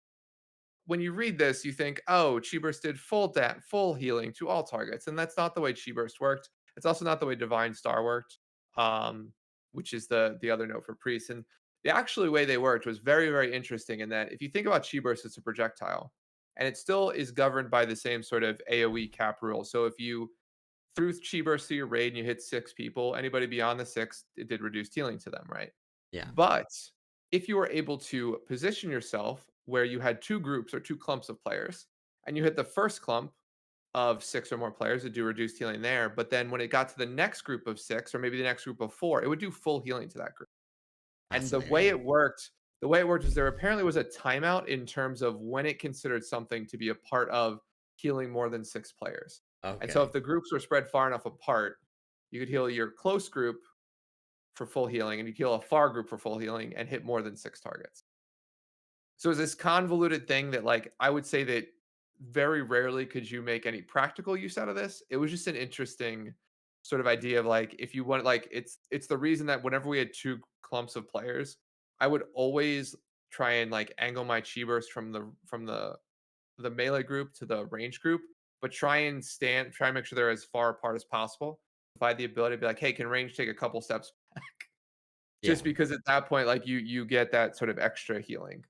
when you read this, you think, oh, Chi Burst did full healing to all targets, and that's not the way Chi Burst worked. It's also not the way Divine Star worked, um, which is the other note for priests. And the actual way they worked was very very interesting in that if you think about Chi Burst, it's a projectile, and it still is governed by the same sort of AOE cap rule. So if you threw Chi Burst through your raid and you hit 6 people, anybody beyond the 6, it did reduced healing to them, right? yeah, But if you were able to position yourself where you had 2 groups or 2 clumps of players, and you hit the first clump of 6 or more players, to do reduced healing there. But then when it got to the next group of 6, or maybe the next group of 4, it would do full healing to that group. And fascinating. the way it worked is there apparently was a timeout in terms of when it considered something to be a part of healing more than 6 players. And so Okay, if the groups were spread far enough apart, you could heal your close group for full healing, and you kill a far group for full healing and hit more than 6 targets. So it's this convoluted thing that, like, I would say that very rarely could you make any practical use out of this. It was just an interesting sort of idea of like if you want, like, it's the reason that whenever we had 2 clumps of players, I would always try and like angle my chi burst from the melee group to the range group, but try and make sure they're as far apart as possible. If I had the ability to be like, hey, can range take a couple steps, yeah, just because at that point, like you get that sort of extra healing,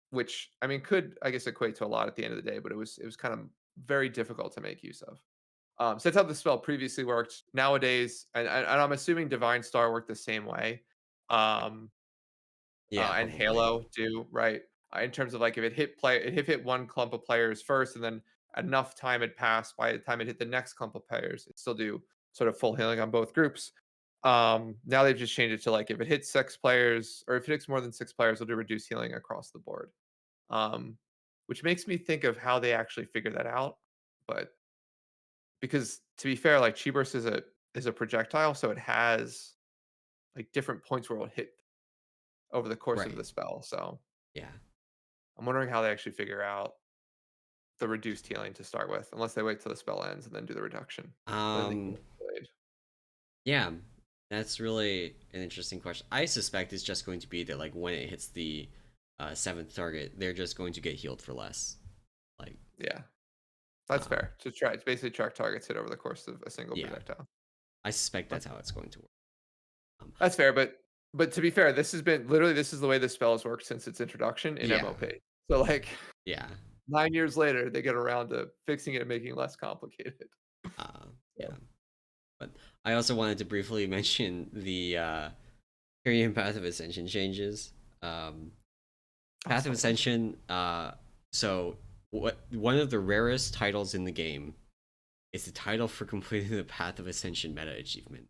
which I mean could, I guess, equate to a lot at the end of the day, but it was kind of very difficult to make use of. So that's how the spell previously worked. Nowadays, and I'm assuming Divine Star worked the same way, um, yeah, and probably. Halo do, right? In terms of like if it hit 1 clump of players first, and then enough time had passed by the time it hit the next clump of players, it still do sort of full healing on both groups. Now they've just changed it to like if it hits 6 players, or if it hits more than 6 players, they'll do reduced healing across the board. Um, which makes me think of how they actually figured that out. But because to be fair, like Chi Burst is a projectile, so it has like different points where it'll hit over the course of Right. the spell. So Yeah. I'm wondering how they actually figure out the reduced healing to start with, unless they wait till the spell ends and then do the reduction. But then they can Um. blade. Yeah. That's really an interesting question. I suspect it's just going to be that like when it hits the seventh target, they're just going to get healed for less. Like, Yeah, that's um, fair. To basically track targets hit over the course of a single yeah. projectile. I suspect that's Okay. how it's going to work. Um, That's fair, but to be fair, this is the way the spell has worked since its introduction in yeah. MOP. So like Yeah. 9 years later, they get around to fixing it and making it less complicated. Yeah. So, But I also wanted to briefly mention the Korean Path of Ascension changes. Um, oh, Path of some of those. Ascension. So what one of the rarest titles in the game is the title for completing the Path of Ascension meta achievement,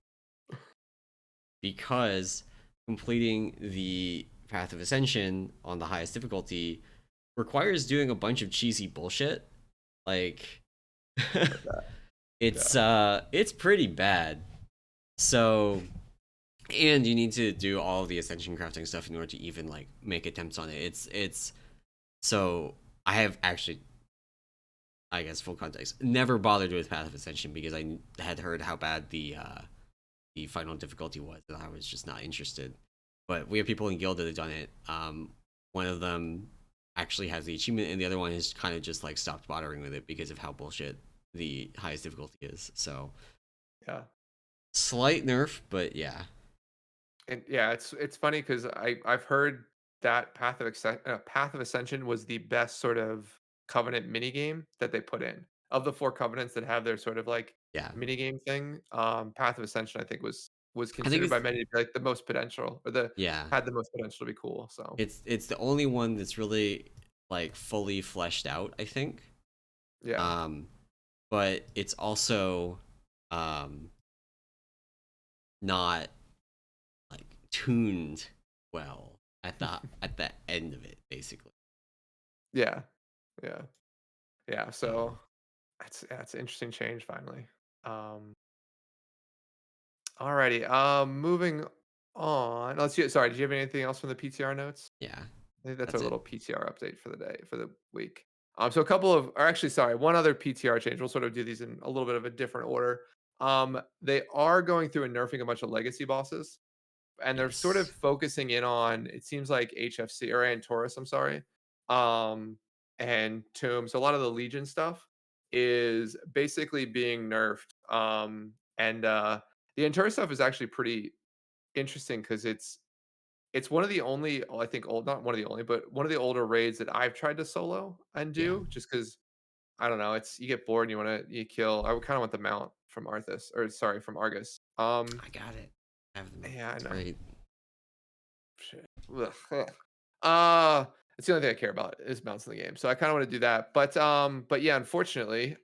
because completing the Path of Ascension on the highest difficulty requires doing a bunch of cheesy bullshit. Like Heard that. Yeah. it's pretty bad. So, and you need to do all of the ascension crafting stuff in order to even like make attempts on it. It's so I have actually, I guess, full context, never bothered with Path of Ascension because I had heard how bad the final difficulty was, and I was just not interested. But we have people in guild that have done it. One of them actually has the achievement, and the other one has kind of just like stopped bothering with it because of how bullshit the highest difficulty is. So Yeah. slight nerf, but yeah. And yeah, it's funny because I've heard that Path of Ascension was the best sort of Covenant mini game that they put in. Of the 4 Covenants that have their sort of like Yeah. mini game thing, Path of Ascension I think was I think considered by it's many to be like the most potential or the yeah. had the most potential to be cool. So It's the only one that's really like fully fleshed out, I think. yeah. Um but it's also um not like tuned well at the end of it, basically. Yeah. Yeah. Yeah. So So that's an interesting change finally. Um Alrighty. Moving on. Let's see. Sorry, did you have anything else from the PTR notes? yeah, I think that's our that's it. little PTR update for the day, for the week. So a couple of, or actually, sorry, one other PTR change. We'll sort of do these in a little bit of a different order. They are going through and nerfing a bunch of legacy bosses, and they're sort of Yes. focusing in on. It seems like HFC or Antorus. I'm sorry, and Tomb. So a lot of the Legion stuff is basically being nerfed. And the Antorus stuff is actually pretty interesting because it's one of the only, I think, old not one of the only, but one of the older raids that I've tried to solo and Yeah. do just because I don't know, it's you get bored and you kill. I would kind of want the mount from Arthas or sorry, from Argus. I got it. I have them. Yeah, I It's know. great. Shit. Ugh, ugh. Uh, it's the only thing I care about is mounts in the game. So I kind of want to do that. But yeah, unfortunately,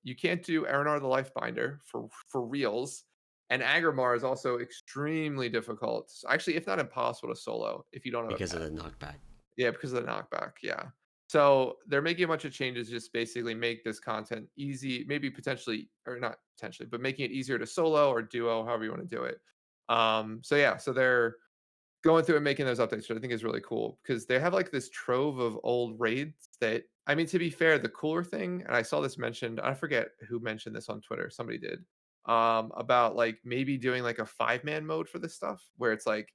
you can't do Aranar the Lifebinder for reals. And Agrimar is also extremely difficult. Actually, if not impossible to solo if you don't have a Because of pet. the knockback. Yeah, because of the knockback. Yeah. So they're making a bunch of changes, just basically make this content easy, maybe potentially, or not potentially, but making it easier to solo or duo, however you want to do it. So yeah, so they're going through and making those updates, which I think is really cool because they have like this trove of old raids that, I mean, to be fair, the cooler thing, and I saw this mentioned, I forget who mentioned this on Twitter, somebody did, about like maybe doing like a 5-man mode for this stuff where it's like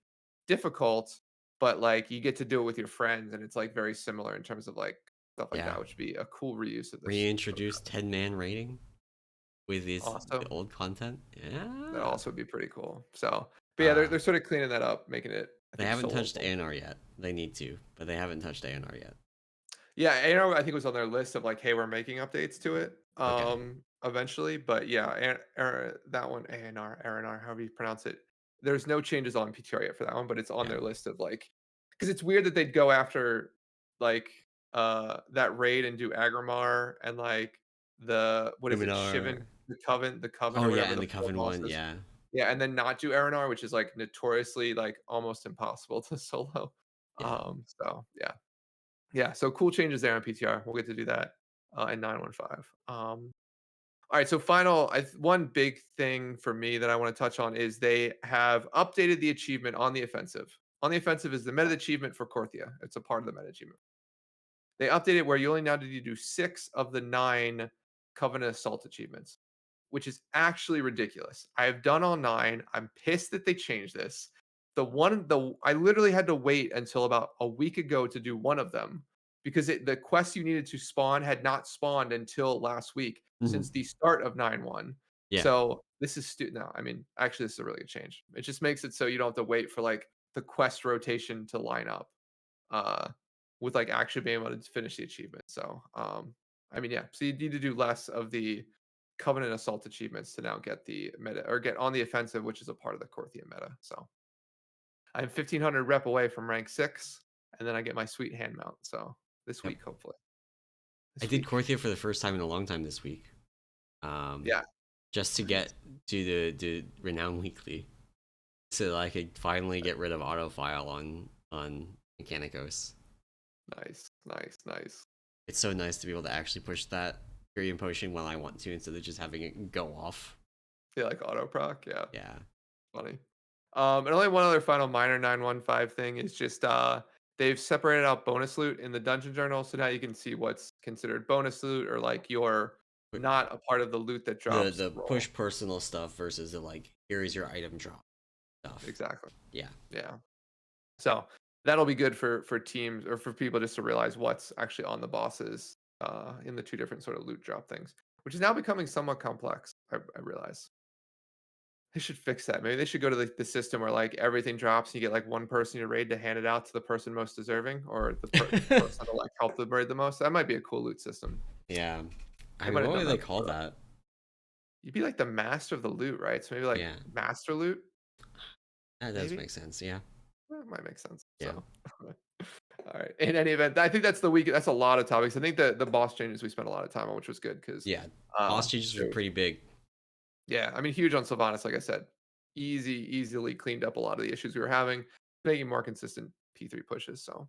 difficult, but like you get to do it with your friends and it's like very similar in terms of like stuff like Yeah. that, which would be a cool reuse of this. Reintroduce 10-man rating with the Awesome. old content. That Yeah. also would be pretty cool. So, but yeah, Uh they're sort of cleaning that up, making it, I they think, haven't touched soloable. ANR yet. They need to, but they haven't touched ANR yet. Yeah, ANR I think was on their list of like, hey, we're making updates to it Okay. eventually. But yeah, that one, ANR, however you pronounce it. There's no changes on PTR yet for that one, but it's on Yeah. their list of like, because it's weird that they'd go after like that raid and do Agrimar and like the what is it, Luminar. Shivan, the Coven Oh or yeah, whatever, and the the four Coven one, bosses. yeah. Yeah, and then not do Aranar, which is like notoriously like almost impossible to solo. Yeah. So yeah. Yeah, so cool changes there on PTR. We'll get to do that in 915. All right, so one big thing for me that I want to touch on is they have updated the achievement on the offensive. On the offensive is the meta achievement for Korthia. It's a part of the meta achievement. They updated where you only now need to do 6 of the 9 Covenant Assault achievements, which is actually ridiculous. I have done all 9. I'm pissed that they changed this. I literally had to wait until about a week ago to do one of them because the quest you needed to spawn had not spawned until last week since Mhm. the start of 9.1. Yeah. So this is no, I mean, actually, this is a really good change. It just makes it so you don't have to wait for like the quest rotation to line up uh, with like actually being able to finish the achievement. So, I mean, yeah. So you need to do less of the Covenant Assault achievements to now get the meta or get on the offensive, which is a part of the Korthia meta. So I'm 1500 rep away from rank 6, and then I get my sweet hand mount. So this Yep. week, hopefully, I this did week, Korthia for the first time in a long time this week. Um, yeah, just to nice, get to the Renown Weekly, so that I could finally get rid of autofile on Mechanicos. nice, nice, nice. It's so nice to be able to actually push that Gurion Potion when I want to instead of just having it go off. Yeah, like auto proc. Yeah, Yeah. funny. And only one other final minor 915 thing is just they've separated out bonus loot in the dungeon journal, so now you can see what's considered bonus loot or like you're But not a part of the loot that drops the roll. push personal stuff versus the like here is your item drop stuff. Exactly. Yeah. Yeah. So that'll be good for teams or for people just to realize what's actually on the bosses in the 2 different sort of loot drop things. which is now becoming somewhat complex. I realize. They should fix that. Maybe they should go to the system where like everything drops and you get like one person in your raid to hand it out to the person most deserving or the person to like help the raid the most. That might be a cool loot system. Yeah. I They mean, might have what done would they that call before. that? You'd be like the master of the loot, right? So maybe like Yeah, master loot, that does maybe? make sense. Yeah. That might make sense. Yeah. So all right. In any event, I think that's the week. That's a lot of topics. I think the boss changes we spent a lot of time on, which was good because Yeah. uh Boss changes were there was- pretty big. yeah, I mean huge on Sylvanas, like I said. Easily cleaned up a lot of the issues we were having, making more consistent P3 pushes. So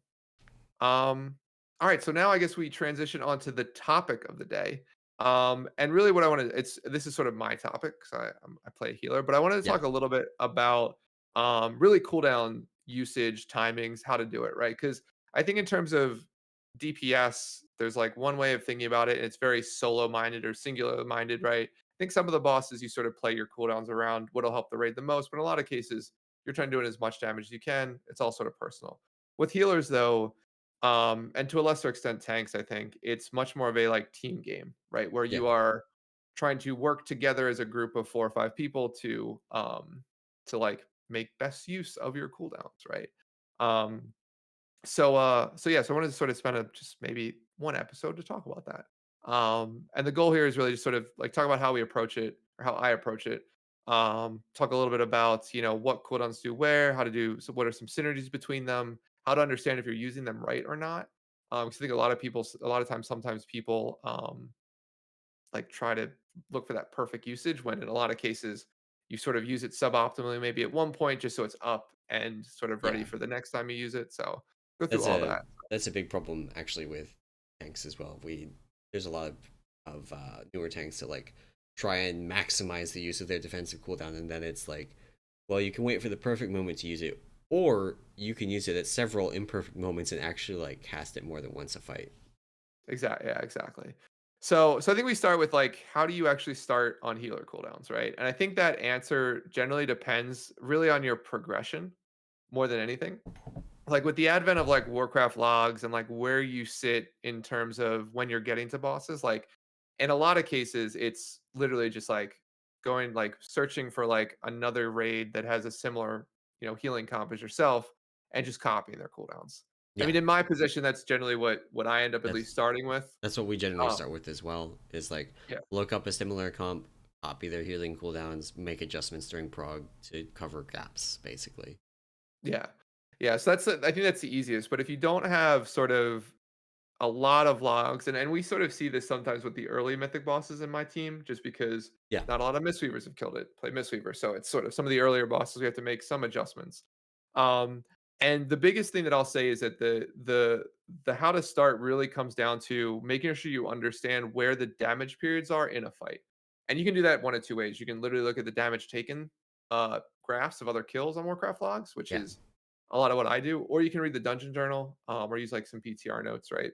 all right, so now I guess we transition on to the topic of the day. And really what I want to it's this is sort of my topic because I play a healer, but I wanted to Yeah. talk a little bit about really cooldown usage, timings, how to do it, right? Because I think in terms of DPS, there's like one way of thinking about it, and it's very solo minded or singular minded, right? I think some of the bosses you sort of play your cooldowns around what'll help the raid the most, but in a lot of cases, you're trying to do as much damage as you can. It's all sort of personal. With healers, though, and to a lesser extent tanks, I think it's much more of a like team game, right? Where Yeah. you are trying to work together as a group of 4 or 5 people to like make best use of your cooldowns, right? Um so yeah, so I wanted to sort of spend just maybe one episode to talk about that. And the goal here is really just sort of like talk about how we approach it or how I approach it. Talk a little bit about what cooldowns do where, how to do so what are some synergies between them, how to understand if you're using them right or not. Because I think a lot of times, sometimes people like try to look for that perfect usage when in a lot of cases you sort of use it suboptimally, maybe at one point just so it's up and sort of ready Yeah. for the next time you use it. So go through That's all a that. that's a big problem actually with tanks as well. There's a lot of newer tanks that like try and maximize the use of their defensive cooldown, and then it's like, well, you can wait for the perfect moment to use it, or you can use it at several imperfect moments and actually like cast it more than once a fight. Exactly. Yeah, exactly. So I think we start with like how do you actually start on healer cooldowns, right? And I think that answer generally depends really on your progression more than anything. Like with the advent of like Warcraft logs and like where you sit in terms of when you're getting to bosses, like in a lot of cases, it's literally just like going like searching for like another raid that has a similar, healing comp as yourself and just copying their cooldowns. I Yeah, mean, in my position, that's generally what I end up at least that's starting with. that's what we generally Um, start with as well. Is like yeah, look up a similar comp, copy their healing cooldowns, make adjustments during prog to cover gaps, basically. yeah, yeah. So I think that's the easiest. But if you don't have sort of a lot of logs, and we sort of see this sometimes with the early mythic bosses in my team, just because Yeah, not a lot of Mistweavers have killed it, play Mistweaver. So it's sort of some of the earlier bosses we have to make some adjustments. Um, and the biggest thing that I'll say is that the how to start really comes down to making sure you understand where the damage periods are in a fight. And you can do that one of two ways. You can literally look at the damage taken graphs of other kills on Warcraft logs, which yeah, is a lot of what I do, or you can read the dungeon journal or use like some PTR notes, right?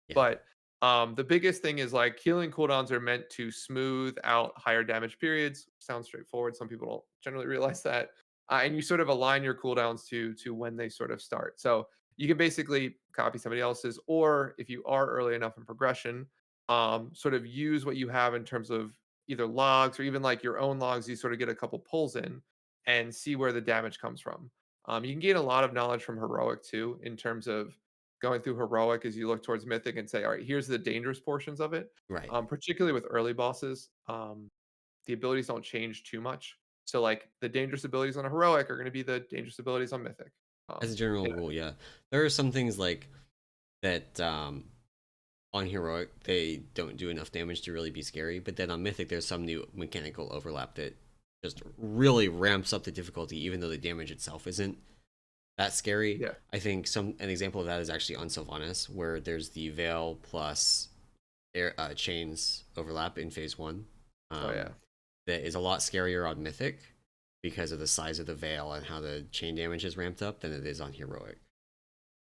yeah. But the biggest thing is like healing cooldowns are meant to smooth out higher damage periods. Sounds straightforward. Some people don't generally realize that. And you sort of align your cooldowns to when they sort of start. So you can basically copy somebody else's, or if you are early enough in progression, sort of use what you have in terms of either logs or even like your own logs. You sort of get a couple pulls in and see where the damage comes from. You can gain a lot of knowledge from heroic too, in terms of going through heroic as you look towards mythic and say, all right, here's the dangerous portions of it. Right. Particularly with early bosses, the abilities don't change too much. So like the dangerous abilities on a heroic are going to be the dangerous abilities on mythic. As a Um, general yeah, rule, yeah, there are some things like that on heroic they don't do enough damage to really be scary, but then on mythic there's some new mechanical overlap that just really ramps up the difficulty, even though the damage itself isn't that scary. yeah, I think an example of that is actually on Sylvanas, where there's the Veil plus chains overlap in phase one. oh Um, yeah, that is a lot scarier on Mythic because of the size of the Veil and how the chain damage is ramped up than it is on Heroic.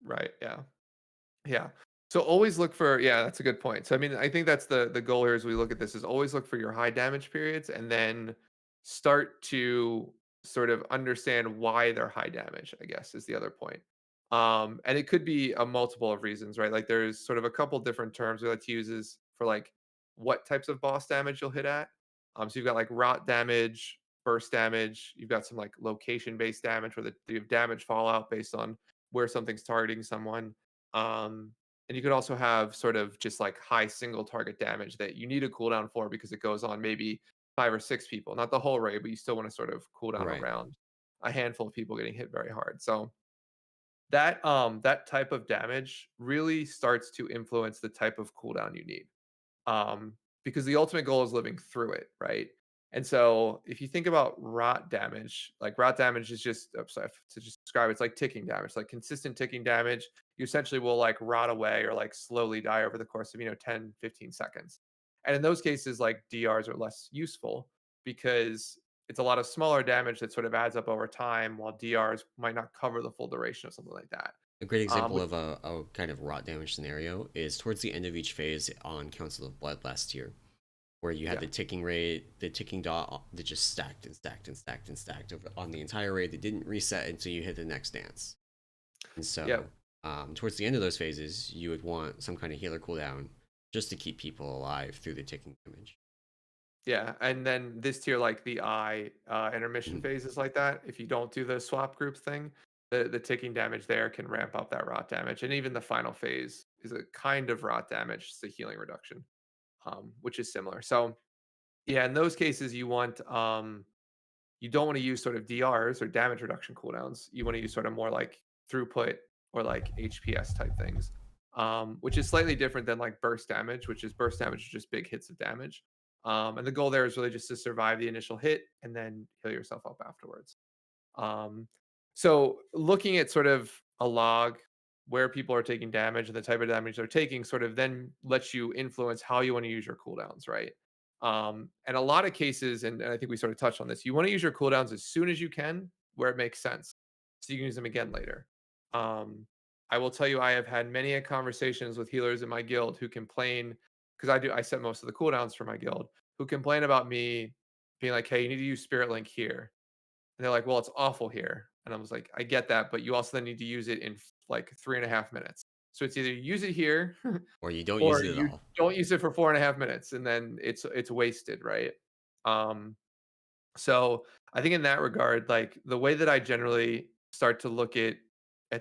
right, yeah. Yeah. So always look for yeah, that's a good point. So I mean, I think that's the goal here as we look at this is always look for your high damage periods and then start to sort of understand why they're high damage, I guess is the other point. And it could be a multiple of reasons, right? Like there's sort of a couple different terms we like to use is for like what types of boss damage you'll hit at. So you've got like rot damage, burst damage. You've got some like location-based damage where the damage fallout based on where something's targeting someone. Um, and you could also have sort of just like high single target damage that you need a cooldown for because it goes on maybe 5 or 6 people, not the whole raid, but you still want to sort of cool down Right. around a handful of people getting hit very hard. So that type of damage really starts to influence the type of cooldown you need. Because the ultimate goal is living through it, right? And so if you think about rot damage is just sorry, to just describe it's like ticking damage, like consistent ticking damage. You essentially will like rot away or like slowly die over the course of 10, 15 seconds. And in those cases, like DRs are less useful because it's a lot of smaller damage that sort of adds up over time, while DRs might not cover the full duration of something like that. A great example Which of a kind of rot damage scenario is towards the end of each phase on Council of Blood last year, where you had yeah, the ticking rate, the ticking dot that just stacked and stacked and stacked and stacked on the entire raid that didn't reset until you hit the next dance. And yeah, so, towards the end of those phases, you would want some kind of healer cooldown just to keep people alive through the ticking damage. yeah, and then this tier, like the eye intermission Mhm. phase is like that. If you don't do the swap group thing, the ticking damage there can ramp up that rot damage, and even the final phase is a kind of rot damage, it's a healing reduction, which is similar. So yeah, in those cases, you don't want to use sort of DRs or damage reduction cooldowns. You want to use sort of more like throughput or like HPS type things, which is slightly different than like burst damage, which is burst damage is just big hits of damage. And the goal there is really just to survive the initial hit and then heal yourself up afterwards. Um, so looking at sort of a log where people are taking damage and the type of damage they're taking sort of then lets you influence how you want to use your cooldowns, right? And a lot of cases, and I think we sort of touched on this, you want to use your cooldowns as soon as you can where it makes sense. So you can use them again later. Um, I will tell you, I have had many conversations with healers in my guild who complain because I set most of the cooldowns for my guild, who complain about me being like, hey, you need to use Spirit Link here. And they're like, "Well, it's awful here." And I was like, "I get that, but you also then need to use it in like 3.5 minutes. So it's either you use it here Or you don't use or it at you all. don't use it for 4.5 minutes, and then it's wasted, right?" Um, so I think in that regard, like the way that I generally start to look at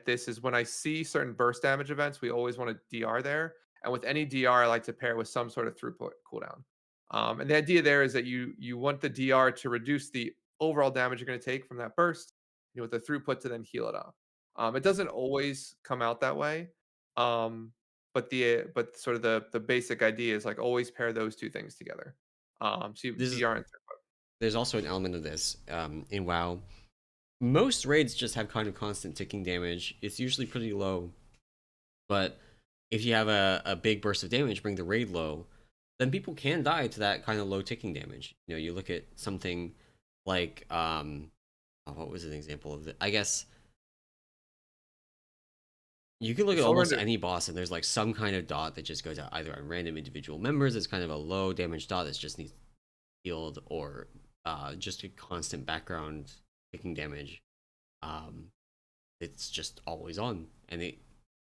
this is when I see certain burst damage events, we always want to DR there. And with any DR, I like to pair with some sort of throughput cooldown. And the idea there is that you want the DR to reduce the overall damage you're going to take from that burst. You want the throughput to then heal it up. It doesn't always come out that way, but sort of the basic idea is like always pair those two things together. So you This is DR and There's also an element of this in WoW. Most raids just have kind of constant ticking damage. It's usually pretty low, but if you have a big burst of damage, bring the raid low, then people can die to that kind of low ticking damage. You look at something like oh, what was an example of it? I guess you can look at Soul almost Render. any boss and there's like some kind of dot that just goes out either on random individual members. It's kind of a low damage dot that just needs healed, or just a constant background ticking damage. Um, it's just always on, and it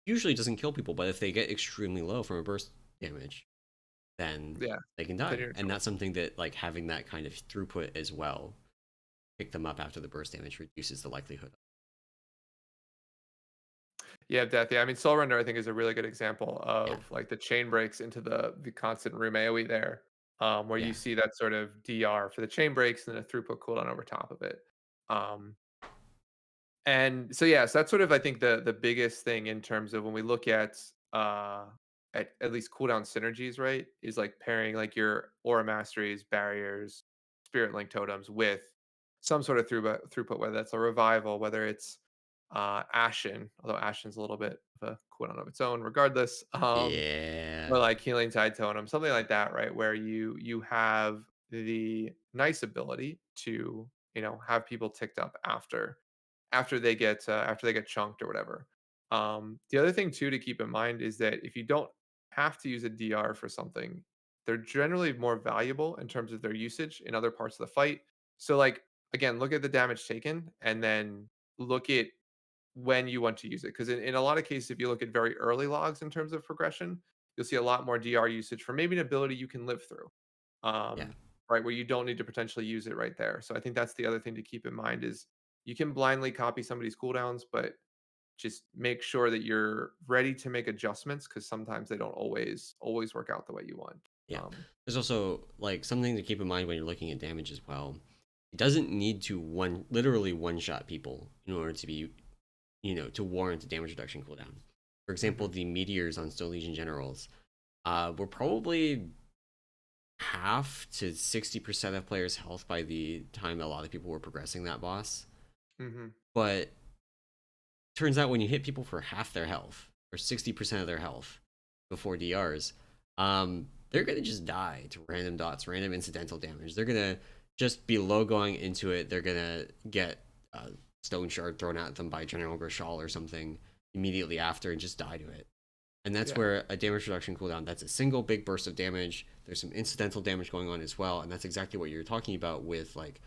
usually doesn't kill people. But if they get extremely low from a burst damage, then Yeah, they can then die, you're in and trouble. that's something that like having that kind of throughput as well, pick them up after the burst damage reduces the likelihood. Yeah, death. Yeah, I mean, Soul Render I think is a really good example Yeah, of like the chain breaks into the constant room AOE there, where you yeah. see that sort of DR for the chain breaks and then a throughput cooldown over top of it. Um, and so yeah, so that's sort of I think the biggest thing in terms of when we look at least cooldown synergies, right? Is like pairing like your aura masteries, barriers, spirit link totems with some sort of throughput, whether that's a revival, whether it's Ashen, although Ashen's a little bit of a cooldown of its own, regardless. Yeah. Or like Healing Tide Totem, something like that, right? Where you have the nice ability to have people ticked up after they get chunked or whatever. The other thing too to keep in mind is that if you don't have to use a DR for something, they're generally more valuable in terms of their usage in other parts of the fight. So like again, look at the damage taken and then look at when you want to use it. Because in a lot of cases, if you look at very early logs in terms of progression, you'll see a lot more DR usage for maybe an ability you can live through. Yeah. Um, right, where you don't need to potentially use it right there. So I think that's the other thing to keep in mind is you can blindly copy somebody's cooldowns, but just make sure that you're ready to make adjustments because sometimes they don't always work out the way you want. Yeah. Um, There's also like something to keep in mind when you're looking at damage as well. It doesn't need to literally one shot people in order to be, to warrant a damage reduction cooldown. For example, mhm, the meteors on Stone Legion generals were probably half to 60% of players' health by the time a lot of people were progressing that boss. mhm. But turns out when you hit people for half their health or 60% of their health before DRs, they're gonna just die to random dots, random incidental damage. They're gonna just be low going into it. They're gonna get a stone shard thrown at them by General Grishal or something immediately after and just die to it. And that's Yeah. where a damage reduction cooldown, that's a single big burst of damage. There's some incidental damage going on as well. And that's exactly what you're talking about with like,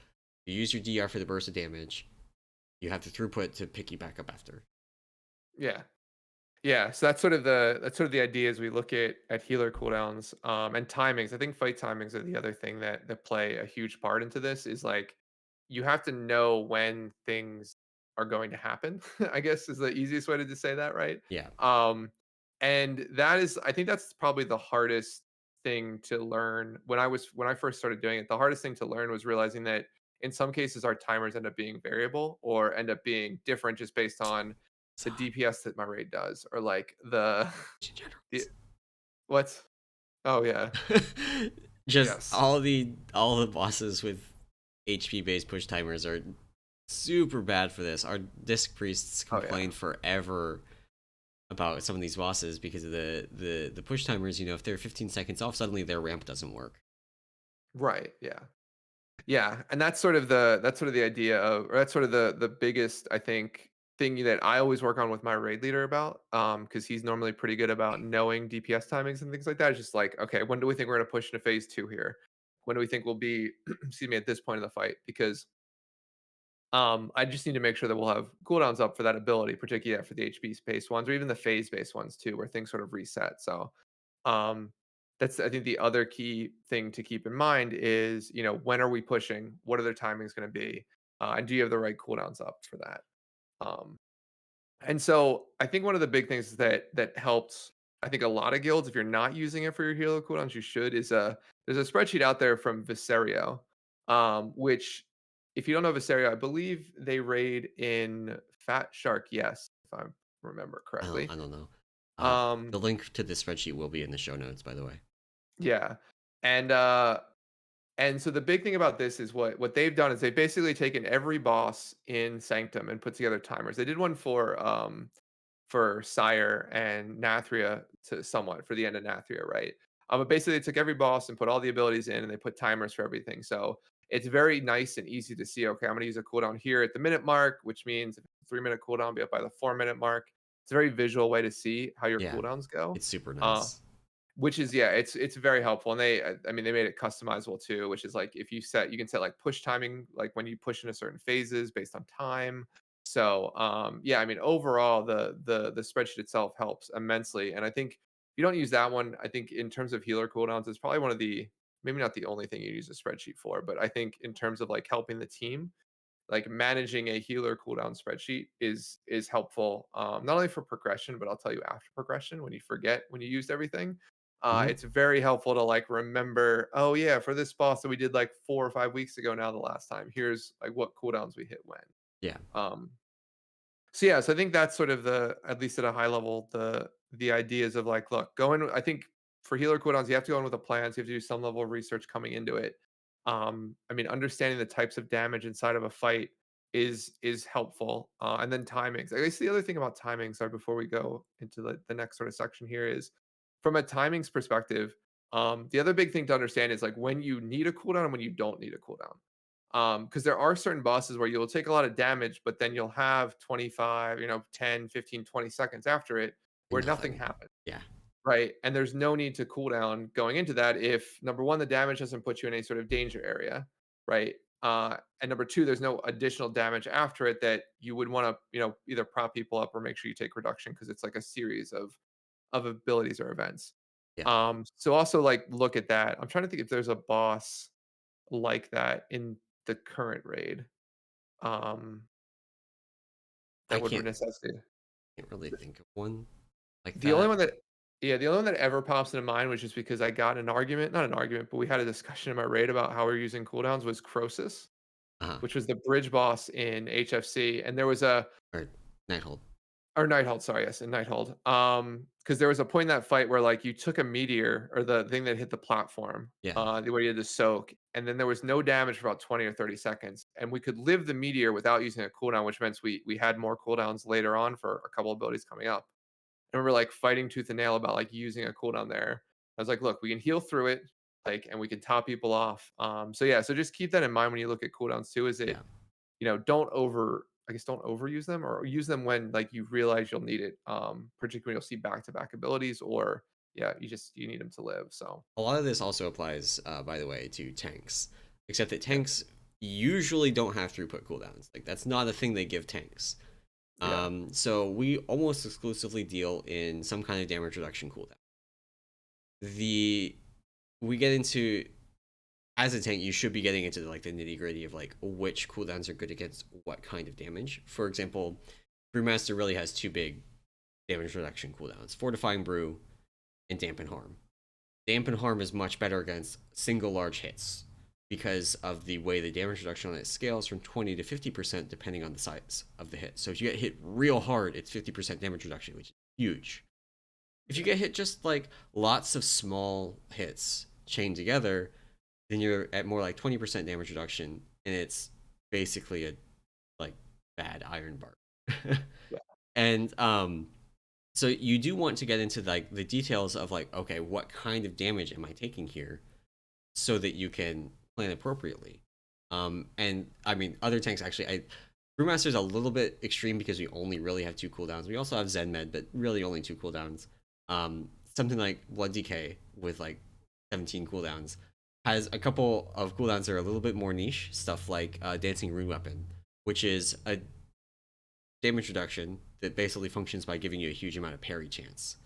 you use your DR for the burst of damage, you have the throughput to pick you back up after. Yeah. Yeah, so that's sort of the idea as we look at healer cooldowns, and timings. I think fight timings are the other thing that play a huge part into this is like you have to know when things are going to happen. I guess is the easiest way to just say that, right? Yeah. Um, and that is, I think that's probably the hardest thing to learn. When I first started doing it, the hardest thing to learn was realizing that in some cases our timers end up being variable or end up being different just based on the DPS that my raid does, or like the what? Oh yeah, Just yes, all the bosses with HP based push timers are super bad for this. Our disc priests oh yeah, complained forever about some of these bosses because of the push timers. If they're 15 seconds off, suddenly their ramp doesn't work. right, yeah, yeah, and that's sort of the idea of, or that's sort of the biggest I think thing that I always work on with my raid leader about, because he's normally pretty good about knowing DPS timings and things like that. It's just like, okay, when do we think we're gonna push into phase two here? When do we think we'll be, excuse me, at this point in the fight? Because I just need to make sure that we'll have cooldowns up for that ability, particularly for the HP based ones, or even the phase based ones too, where things sort of reset. So um, that's, I think, the other key thing to keep in mind is, when are we pushing? What are their timings going to be? And do you have the right cooldowns up for that? Um, and so I think one of the big things that helps, I think, a lot of guilds, if you're not using it for your hero cooldowns, you should, is there's a spreadsheet out there from Viserio, which, if you don't know Viserio, I believe they raid in Fat Shark, yes, if I remember I correctly. don't know. Um, The link to this spreadsheet will be in the show notes, by the way. yeah. And and so the big thing about this is what they've done is they've basically taken every boss in Sanctum and put together timers. They did one for Sire and Nathria to somewhat for the end of Nathria, right? But basically, they took every boss and put all the abilities in, and they put timers for everything. So it's very nice and easy to see. Okay, I'm going to use a cooldown here at the minute mark, which means if it's a 3 minute cooldown, be up by the 4 minute mark. It's a very visual way to see how your Yeah, cooldowns go. it's super Uh, nice. which is, yeah, it's very helpful, and I mean, they made it customizable too, which is like if you can set like push timing, like when you push into certain phases based on time. So yeah, I mean, overall, the spreadsheet itself helps immensely, and I think if you don't use that one, I think in terms of healer cooldowns, it's probably one of the, maybe not the only thing you use a spreadsheet for, but I think in terms of like helping the team, like managing a healer cooldown spreadsheet is helpful, not only for progression, but I'll tell you after progression when you forget when you used everything. Hmm. It's very helpful to like remember, oh yeah, for this boss that we did like 4 or 5 weeks ago now, the last time, here's like what cooldowns we hit when. Yeah. um so yeah, so I think that's sort of the, at least at a high level, the ideas of like, look, go in. I think for healer cooldowns, you have to go in with a plan. So you have to do some level of research coming into it. I mean, understanding the types of damage inside of a fight is helpful. And then timings. I guess the other thing about timing, sorry, before we go into the next sort of section here, is from a timings perspective. The other big thing to understand is like when you need a cooldown and when you don't need a cooldown. Because there are certain bosses where you'll take a lot of damage, but then you'll have 25, 10, 15, 20 seconds after it And where nothing nothing. happens, Yeah. right? And there's no need to cool down going into that if, number one, the damage doesn't put you in any sort of danger area, right? And number two, there's no additional damage after it that you would want to, either prop people up or make sure you take reduction because it's like a series of abilities or events. Yeah, So also like look at that. I'm trying to think if there's a boss like that in the current raid. Um, I that would necessitate. can't really think of one like The only that. one that yeah, the only one that ever pops into mind, which is because I got an argument, not an argument, but we had a discussion in my raid about how we are using cooldowns was Croesus, Uh-huh. which was the bridge boss in HFC, and there was a Or Nighthold. or Nighthold, sorry, yes, in Nighthold. Because there was a point in that fight where like you took a meteor or the thing that hit the platform, Yeah, where you had to soak, and then there was no damage for about 20 or 30 seconds, and we could live the meteor without using a cooldown, which meant we had more cooldowns later on for a couple abilities coming up. I remember like fighting tooth and nail about like using a cooldown there. I was like, look, we can heal through it, like, and we can top people off. So yeah, so just keep that in mind when you look at cooldowns too. Is it, yeah. I guess don't overuse them or use them when like you realize you'll need it. Particularly you'll see back to back abilities or yeah, you need them to live. So A lot of this also applies, by the way, to tanks, except that yeah, tanks usually don't have throughput cooldowns. Like that's not a thing they give tanks. yeah, So we almost exclusively deal in some kind of damage reduction cooldown. The we get into as a tank, you should be getting into like the nitty gritty of like which cooldowns are good against what kind of damage. For example, Brewmaster really has two big damage reduction cooldowns: Fortifying Brew and Dampen Harm. Dampen Harm is much better against single large hits because of the way the damage reduction on it scales from 20 to 50% depending on the size of the hit. So if you get hit real hard, it's 50% damage reduction, which is huge. If you yeah, get hit just like lots of small hits chained together, then you're at more like 20% damage reduction, and it's basically a like bad iron bar. yeah, And so you do want to get into like the details of like, okay, what kind of damage am I taking here, so that you can plan appropriately. And I mean, other tanks actually, Brewmaster's a little bit extreme because we only really have two cooldowns. We also have Zen Med, but really only two cooldowns. Something like Blood Decay with like 17 cooldowns has a couple of cooldowns that are a little bit more niche stuff, like Dancing Rune Weapon, which is a damage reduction that basically functions by giving you a huge amount of parry chance.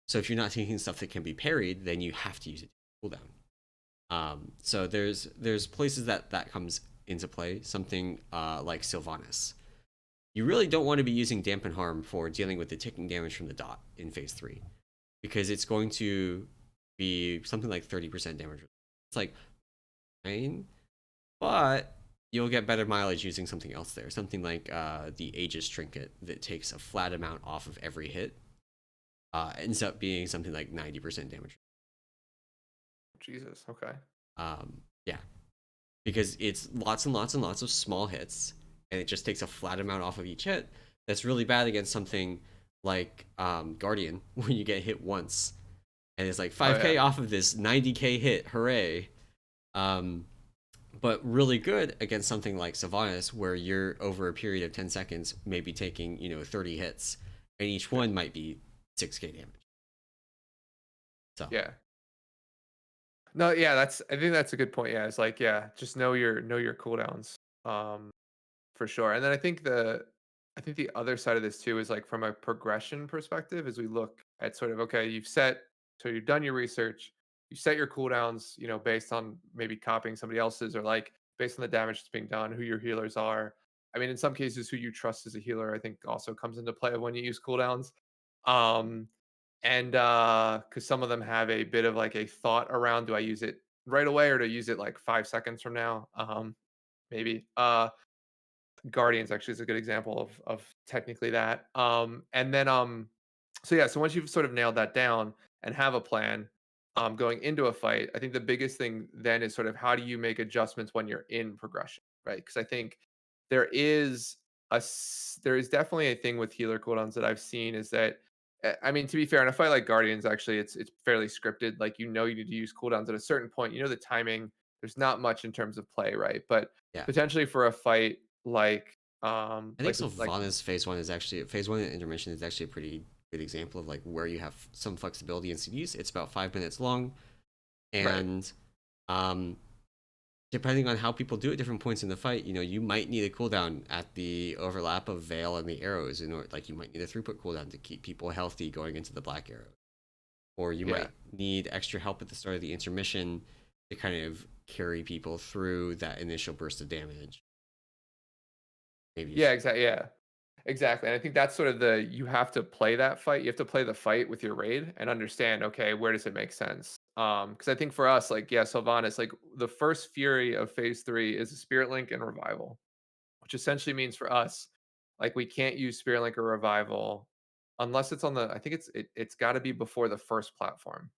So if you're not taking stuff that can be parried, then you have to use it to cooldown. So there's places that that comes into play. Something like Sylvanas. You really don't want to be using Dampen Harm for dealing with the ticking damage from the dot in phase 3, because it's going to be something like 30% damage. It's like fine, but you'll get better mileage using something else there. Something like the Aegis Trinket that takes a flat amount off of every hit. Ends up being something like 90% damage. Jesus, okay, Yeah, because it's lots and lots and lots of small hits, and it just takes a flat amount off of each hit. That's really bad against something like Guardian, when you get hit once, and it's like oh yeah, 5k off of this 90k hit, hooray! Um, but really good against something like Sylvanas, where you're over a period of 10 seconds, maybe taking 30 hits, and each yeah, one might be 6k damage. So yeah. No, yeah, I think that's a good point. Yeah, it's like yeah, just know your cooldowns. Um, For sure. And then I think the other side of this too is like from a progression perspective, as we look at sort of okay, you've done your research, you set your cooldowns, based on maybe copying somebody else's or like based on the damage that's being done, who your healers are. I mean, in some cases, who you trust as a healer, I think also comes into play when you use cooldowns. Um, and because some of them have a bit of like a thought around do I use it right away or to use it like 5 seconds from now? Maybe. Guardians actually is a good example of technically that. And then so yeah, so once you've sort of nailed that down and have a plan going into a fight, I think the biggest thing then is sort of how do you make adjustments when you're in progression, right? Because I think there is there is definitely a thing with healer cooldowns that I've seen is that I mean to be fair, in a fight like Guardians, actually it's fairly scripted. Like you need to use cooldowns at a certain point. You know the timing. There's not much in terms of play, right? But yeah, potentially for a fight I think Sylvanas phase one intermission is actually a pretty good example of like where you have some flexibility in CDs. It's about 5 minutes long, right. and um, depending on how people do at different points in the fight, you might need a cooldown at the overlap of Veil and the arrows, like you might need a throughput cooldown to keep people healthy going into the black arrow. or you Yeah. might need extra help at the start of the intermission to kind of carry people through that initial burst of damage. Maybe Yeah, it's exactly. Yeah. Exactly. And I think that's sort of you have to play that fight. You have to play the fight with your raid and understand, okay, where does it make sense? Because I think for us, like, yeah, Sylvanas, like the first Fury of phase 3 is a Spirit Link and Revival, which essentially means for us, like we can't use Spirit Link or Revival unless it's on I think it's gotta be before the first platform.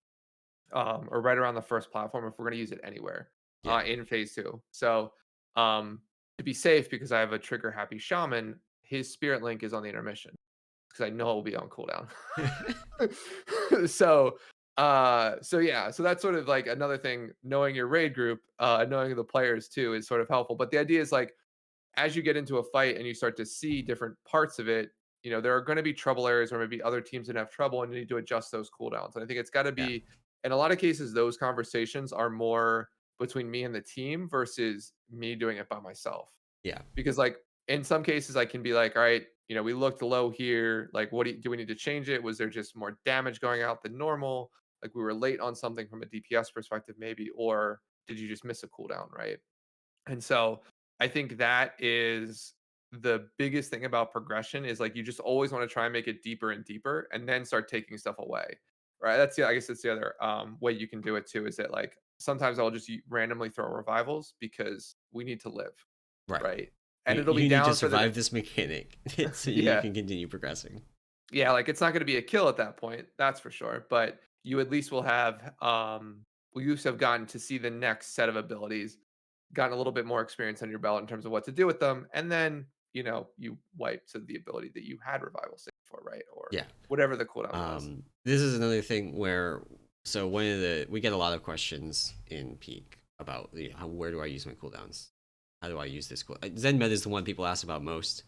Or right around the first platform if we're going to use it anywhere yeah. in phase 2. So, um, to be safe, because I have a trigger happy shaman, his spirit link is on the intermission because I know it will be on cooldown. so, so yeah, so that's sort of like another thing. Knowing your raid group, knowing the players too, is sort of helpful. But the idea is like as you get into a fight and you start to see different parts of it, there are going to be trouble areas or maybe other teams that have trouble and you need to adjust those cooldowns. And I think it's got to Yeah. be, in a lot of cases, those conversations are more between me and the team versus me doing it by myself. Yeah. Because, like, in some cases, I can be like, all right, we looked low here. Like, what do we need to change it? Was there just more damage going out than normal? Like, we were late on something from a DPS perspective, maybe, or did you just miss a cooldown, right? And so I think that is the biggest thing about progression is like you just always want to try and make it deeper and deeper and then start taking stuff away. Right. I guess that's the other way you can do it too, is that like sometimes I'll just randomly throw revivals because we need to live. Right. Right. And You it'll be you need to down for the survive this mechanic so you yeah. can continue progressing. Yeah, like, it's not gonna be a kill at that point, that's for sure, but you at least will have, well, you have gotten to see the next set of abilities, gotten a little bit more experience under your belt in terms of what to do with them, and then, you wipe to the ability that you had revival save for, right? Or Yeah. whatever the cooldown was. This is another thing where one of the we get a lot of questions in Peak about where do I use my cooldowns? How do I use this cool? Zen Med is the one people ask about most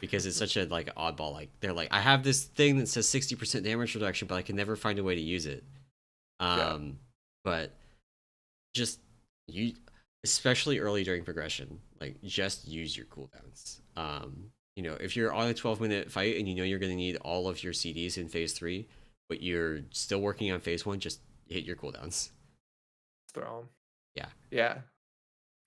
because it's such a like oddball. Like they're like, I have this thing that says 60% damage reduction, but I can never find a way to use it. Yeah, But just you, especially early during progression, like just use your cooldowns. If you're on a 12-minute fight and you know you're going to need all of your CDs in phase 3, but you're still working on phase 1, just hit your cooldowns. throw 'em. Yeah. Yeah.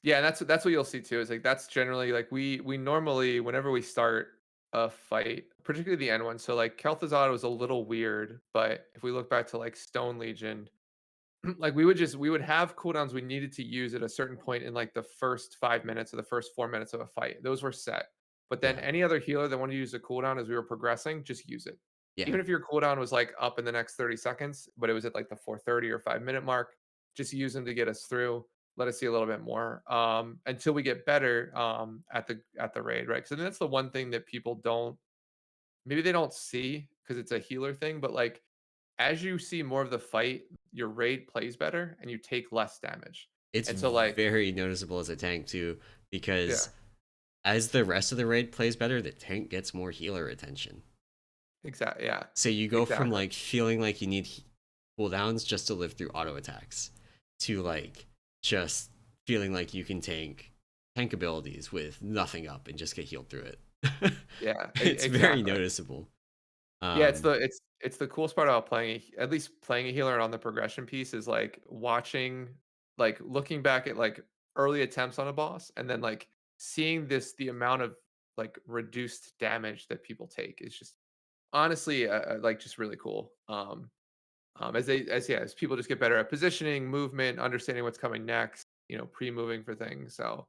Yeah, and that's what you'll see too, is like that's generally like we normally whenever we start a fight, particularly the end one. So like Kel'Thuzad was a little weird, but if we look back to like Stone Legion, like we would have cooldowns we needed to use at a certain point in like the first 5 minutes or the first 4 minutes of a fight. Those were set. But then Yeah. any other healer that wanted to use a cooldown as we were progressing, just use it. Yeah. Even if your cooldown was like up in the next 30 seconds, but it was at like the 4:30 or 5 minute mark, just use them to get us through. Let us see a little bit more until we get better at the raid, right? Because I think that's the one thing that people don't maybe they don't see because it's a healer thing, but like as you see more of the fight, your raid plays better and you take less damage. It's And so like very noticeable as a tank too, yeah, because as the rest of the raid plays better, the tank gets more healer attention. exactly. Yeah, So you go from exactly. like feeling like you need cooldowns just to live through auto attacks to like just feeling like you can tank abilities with nothing up and just get healed through it. Yeah, It's very exactly. noticeable. Yeah, Um, it's the coolest part about playing at least playing a healer on the progression piece is like watching like looking back at like early attempts on a boss and then like seeing the amount of like reduced damage that people take is just honestly like just really cool. As people just get better at positioning, movement, understanding what's coming next, pre-moving for things. So,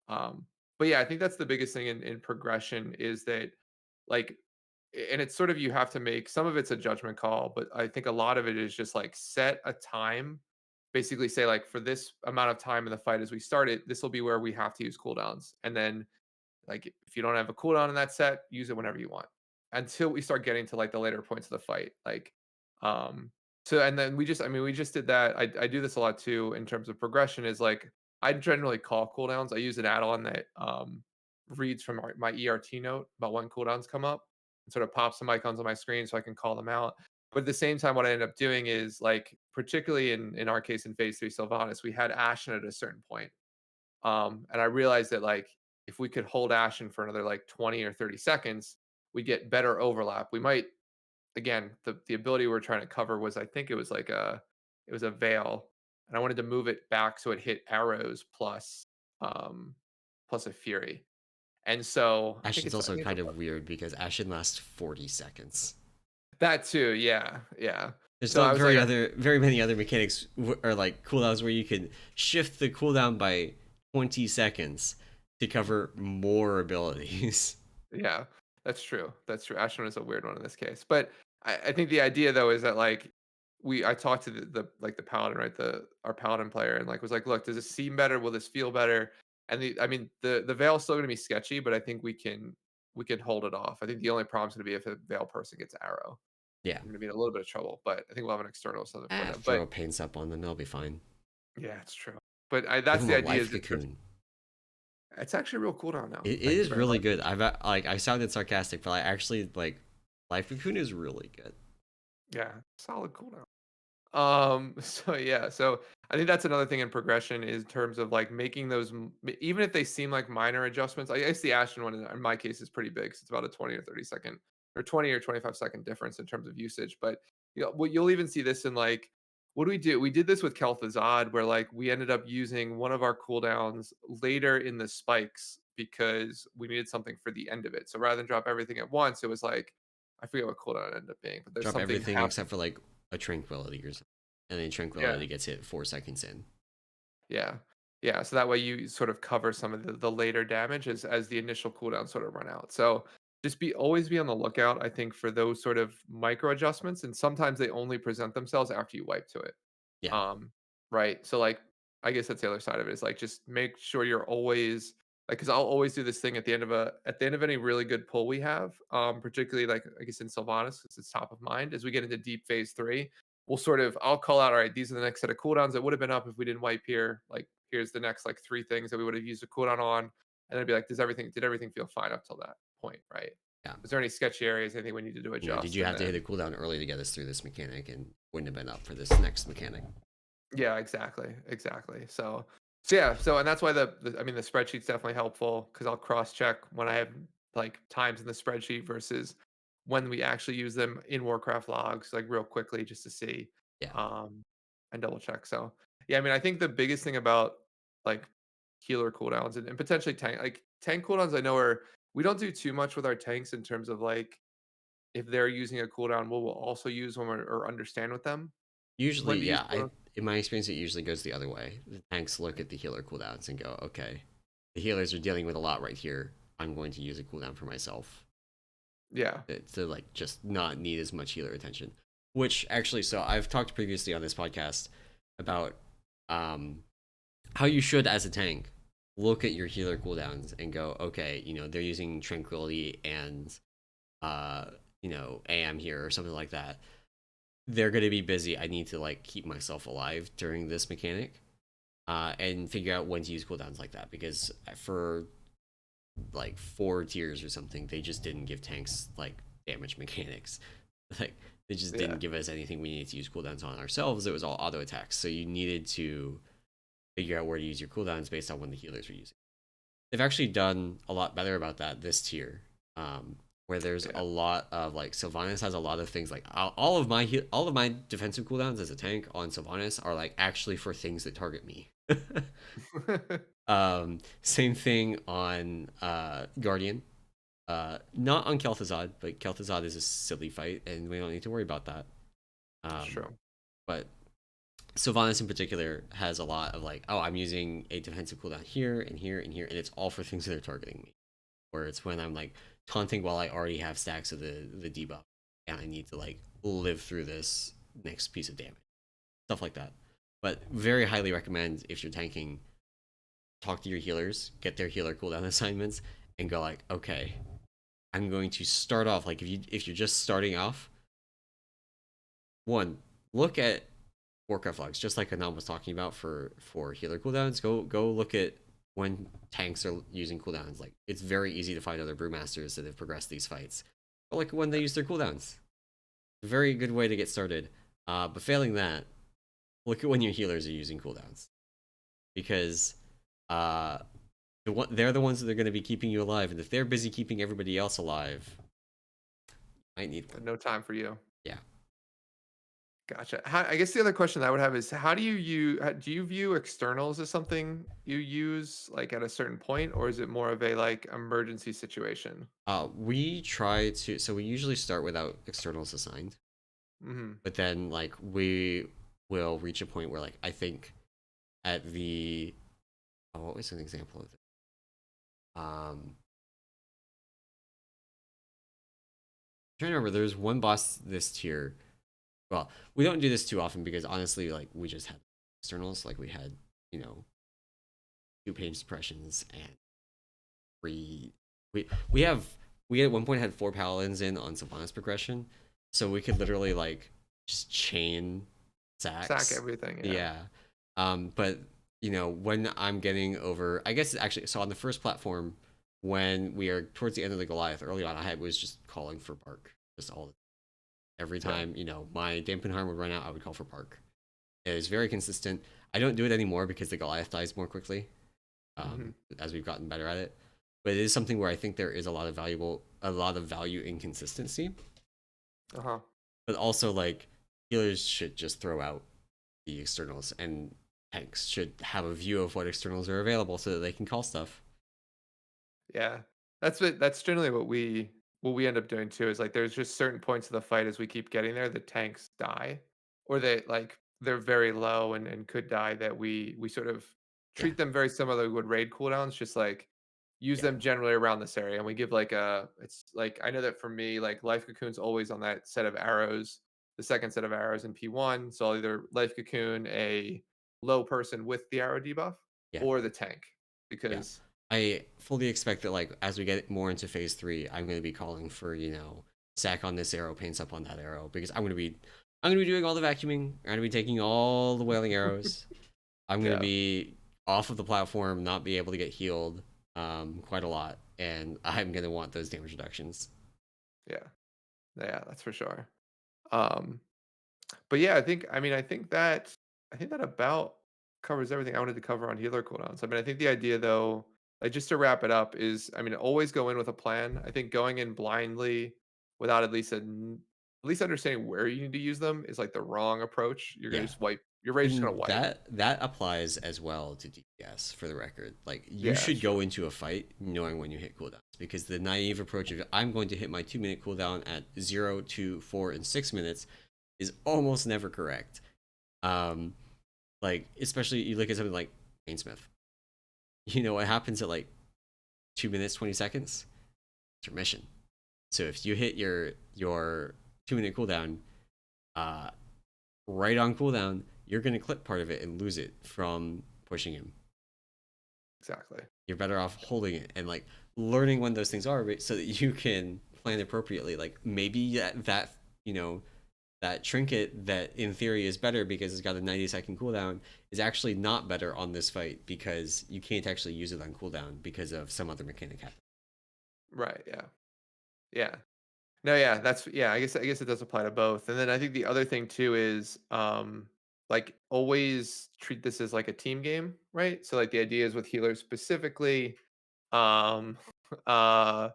but yeah, I think that's the biggest thing in progression is that like and it's sort of you have to make some of it's a judgment call, but I think a lot of it is just like set a time. Basically say like for this amount of time in the fight as we start it, this will be where we have to use cooldowns. And then like if you don't have a cooldown in that set, use it whenever you want. Until we start getting to like the later points of the fight. Um and then we just did that. I do this a lot too in terms of progression is like I generally call cooldowns. I use an add-on that reads from my ERT note about when cooldowns come up and sort of pops some icons on my screen so I can call them out. But at the same time, what I end up doing is like, particularly in our case in phase 3 Sylvanas, we had Ashen at a certain point. And I realized that like if we could hold Ashen for another like 20 or 30 seconds, we get better overlap. We might again, the ability we're trying to cover was, I think it was like it was a veil, and I wanted to move it back so it hit arrows um plus a fury. And so Ashen's I also think it's kind of weird because Ashen lasts 40 seconds. that too. Yeah, yeah. There's So I not was like, very many other mechanics or like cooldowns where you can shift the cooldown by 20 seconds to cover more abilities. yeah, that's true. That's true. Ashton is a weird one in this case, but I think the idea though is that like I talked to the paladin, right? Our paladin player, and like was like, look, does this seem better? Will this feel better? And I mean, the veil is still going to be sketchy, but I think we can hold it off. I think the only problem is going to be if a veil person gets arrow. Yeah. I'm going to be in a little bit of trouble, but I think we'll have an external something for them. Throw But a paints up on them, they'll be fine. yeah, it's true. But Give that's them the a idea. life Is cocoon. it's actually a real cooldown now. It Thank you is very really much. good. I sounded sarcastic, but I actually like life cocoon is really good. Yeah, solid cooldown. So yeah, so I think that's another thing in progression is in terms of like making those, even if they seem like minor adjustments. I guess the Ashen one in my case is pretty big. So it's about a 20 or 30 second or 20 or 25-second difference in terms of usage. But you'll even see this in like, what do we do? We did this with Kel'Thuzad where like we ended up using one of our cooldowns later in the spikes because we needed something for the end of it. So rather than drop everything at once, it was like, I forget what cooldown it ended up being, but there's Drop something everything happening. except for like a tranquility or something. And then Yeah. tranquility gets hit 4 seconds in. Yeah. Yeah, so that way you sort of cover some of the later damage as the initial cooldown sort of run out. So just always be on the lookout, I think, for those sort of micro adjustments. And sometimes they only present themselves after you wipe to it. Yeah. Um, right. So like I guess that's the other side of it is like just make sure you're always like because I'll always do this thing at the end of any really good pull we have, particularly like I guess in Sylvanas, because it's top of mind as we get into deep phase 3 we'll sort of I'll call out, all right, these are the next set of cooldowns that would have been up if we didn't wipe here. Like here's the next like 3 things that we would have used a cooldown on. And then be like, did everything feel fine up till that point, right? Yeah. Was there any sketchy areas, anything we needed to Did adjust? you And have to hit a then cooldown early to get us through this mechanic and wouldn't have been up for this next mechanic? yeah, exactly. Exactly. So yeah, so and that's why I mean the spreadsheet's definitely helpful because I'll cross check when I have like times in the spreadsheet versus when we actually use them in Warcraft logs, like real quickly just to see. Yeah. Um and double check. So yeah, I mean I think the biggest thing about like healer cooldowns and potentially tank cooldowns I know are we don't do too much with our tanks in terms of like if they're using a cooldown, we'll also use them or understand with them when Usually, to use yeah. cooldowns. In my experience, it usually goes the other way. The tanks look at the healer cooldowns and go, okay, the healers are dealing with a lot right here. I'm going to use a cooldown for myself Yeah. to like just not need as much healer attention. Which actually, so I've talked previously on this podcast about um, how you should, as a tank, look at your healer cooldowns and go, okay, they're using tranquility and uh, AM here or something like that. They're going to be busy. I need to like keep myself alive during this mechanic, and figure out when to use cooldowns like that, because for like 4 tiers or something, they just didn't give tanks like damage mechanics. Like they just Yeah. didn't give us anything we needed to use cooldowns on ourselves. It was all auto attacks. So you needed to figure out where to use your cooldowns based on when the healers were using. They've actually done a lot better about that this tier, where there's Yeah. a lot of like Sylvanas has a lot of things like all of my defensive cooldowns as a tank on Sylvanas are like actually for things that target me. Same thing on Guardian. Not on Kel'Thuzad, but Kel'Thuzad is a silly fight, and we don't need to worry about that. It's Um, true. but Sylvanas in particular has a lot of like, oh, I'm using a defensive cooldown here and here and here, and it's all for things that are targeting me. Or it's when I'm like taunting while I already have stacks of the debuff, and I need to like live through this next piece of damage, stuff like that. But very highly recommend, if you're tanking, talk to your healers, get their healer cooldown assignments, and go like, okay, I'm going to start off like if you're just starting off, one, look at Warcraft logs, just like Anam was talking about for healer cooldowns. Go look at when tanks are using cooldowns. Like it's very easy to find other brewmasters that have progressed these fights. Or like when they use their cooldowns. Very good way to get started. But failing that, look at when your healers are using cooldowns, because uh, they're the ones that are going to be keeping you alive, and if they're busy keeping everybody else alive, Might need but one. no time for you. Yeah. Gotcha. I guess the other question I would have is how do do you view externals as something you use like at a certain point, or is it more of a like emergency situation? We try to, so we usually start without externals assigned, Hmm. but then like we will reach a point where like I think at the, oh, what was an example of this? I'm trying to remember. There's one boss this tier. Well, we don't do this too often because honestly, like we just had externals. Like we had, you know, 2 page suppressions and three. We have we at one point had 4 paladins in on Sylvanas progression, so we could literally like just chain Sack sacks. everything. Yeah. Yeah. But when I'm getting over, I guess actually, so on the first platform, when we are towards the end of the Goliath, early on, I was just calling for bark, just all every Yeah. time my dampen harm would run out, I would call for bark. It was very consistent. I don't do it anymore because the Goliath dies more quickly, Hmm. as we've gotten better at it. But it is something where I think there is a lot of value in consistency. Uh huh. But also, like, healers should just throw out the externals, and tanks should have a view of what externals are available so that they can call stuff. Yeah. That's generally what we end up doing too, is like there's just certain points of the fight as we keep getting there, the tanks die. Or they like they're very low and could die that we sort of Yeah, treat them very similar to would raid cooldowns, just like use yeah, them generally around this area. And we give like a it's like I know that for me, like life cocoon's always on that set of arrows, the second set of arrows in P1. So I'll either life cocoon a low person with the arrow debuff yeah, or the tank. yeah. Because I fully expect that, like, as we get more into phase 3, I'm going to be calling for, sack on this arrow, paints up on that arrow, because I'm going to be doing all the vacuuming. I'm going to be taking all the wailing arrows. I'm going to yeah. be off of the platform, not be able to get healed quite a lot, and I'm going to want those damage reductions. Yeah. Yeah, that's for sure. Um, but yeah, I think that about covers everything I wanted to cover on healer cooldowns. I mean, I think the idea though, like just to wrap it up, is I mean, always go in with a plan. I think going in blindly without at least understanding where you need to use them is like the wrong approach. You're gonna Yeah. just wipe. Your rage's just gonna And wipe. that applies as well to DPS, for the record. Like, you Yeah, that's should true. go into a fight knowing when you hit cooldowns, because the naive approach of I'm going to hit my 2 minute cooldown at 0, 2, 4, and 6 minutes is almost never correct. Um, like, especially you look at something like Painsmith. You know what happens at like 2 minutes 20 seconds? It's your mission. So if you hit your 2 minute cooldown, uh, right on cooldown, you're gonna clip part of it and lose it from pushing him. Exactly. You're better off holding it and like learning when those things are, so that you can plan appropriately. Like, maybe that trinket that in theory is better because it's got a 90-second cooldown is actually not better on this fight because you can't actually use it on cooldown because of some other mechanic happening. Right. Yeah. Yeah. No, yeah, that's yeah, I guess it does apply to both. And then I think the other thing too is like always treat this as like a team game, right? So like the idea is with healers specifically, um uh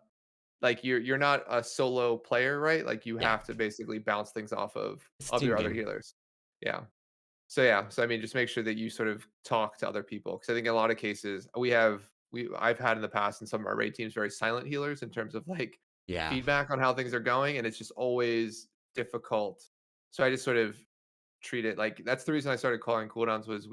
like you're not a solo player, right? Like you Yeah, have to basically bounce things off it's a of team your other game. healers. Yeah. So yeah, so I mean just make sure that you sort of talk to other people because I think in a lot of cases I've had in the past in some of our raid teams very silent healers in terms of like Yeah. feedback on how things are going and it's just always difficult. So I just sort of treat it like that's the reason I started calling cooldowns was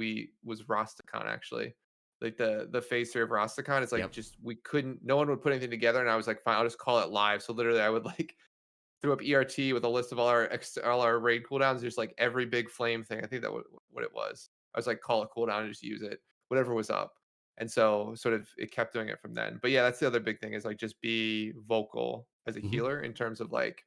Rastakhan actually. Like the phase 3 of Rastakhan, it's like Yep. just we couldn't no one would put anything together and I was like fine, I'll just call it live. So literally I would like threw up ERT with a list of all our raid cooldowns, just like every big flame thing. I think that what it was. I was like, call it cooldown and just use it, whatever was up. And so sort of it kept doing it from then. But yeah, that's the other big thing is like just be vocal as a Hmm. healer in terms of like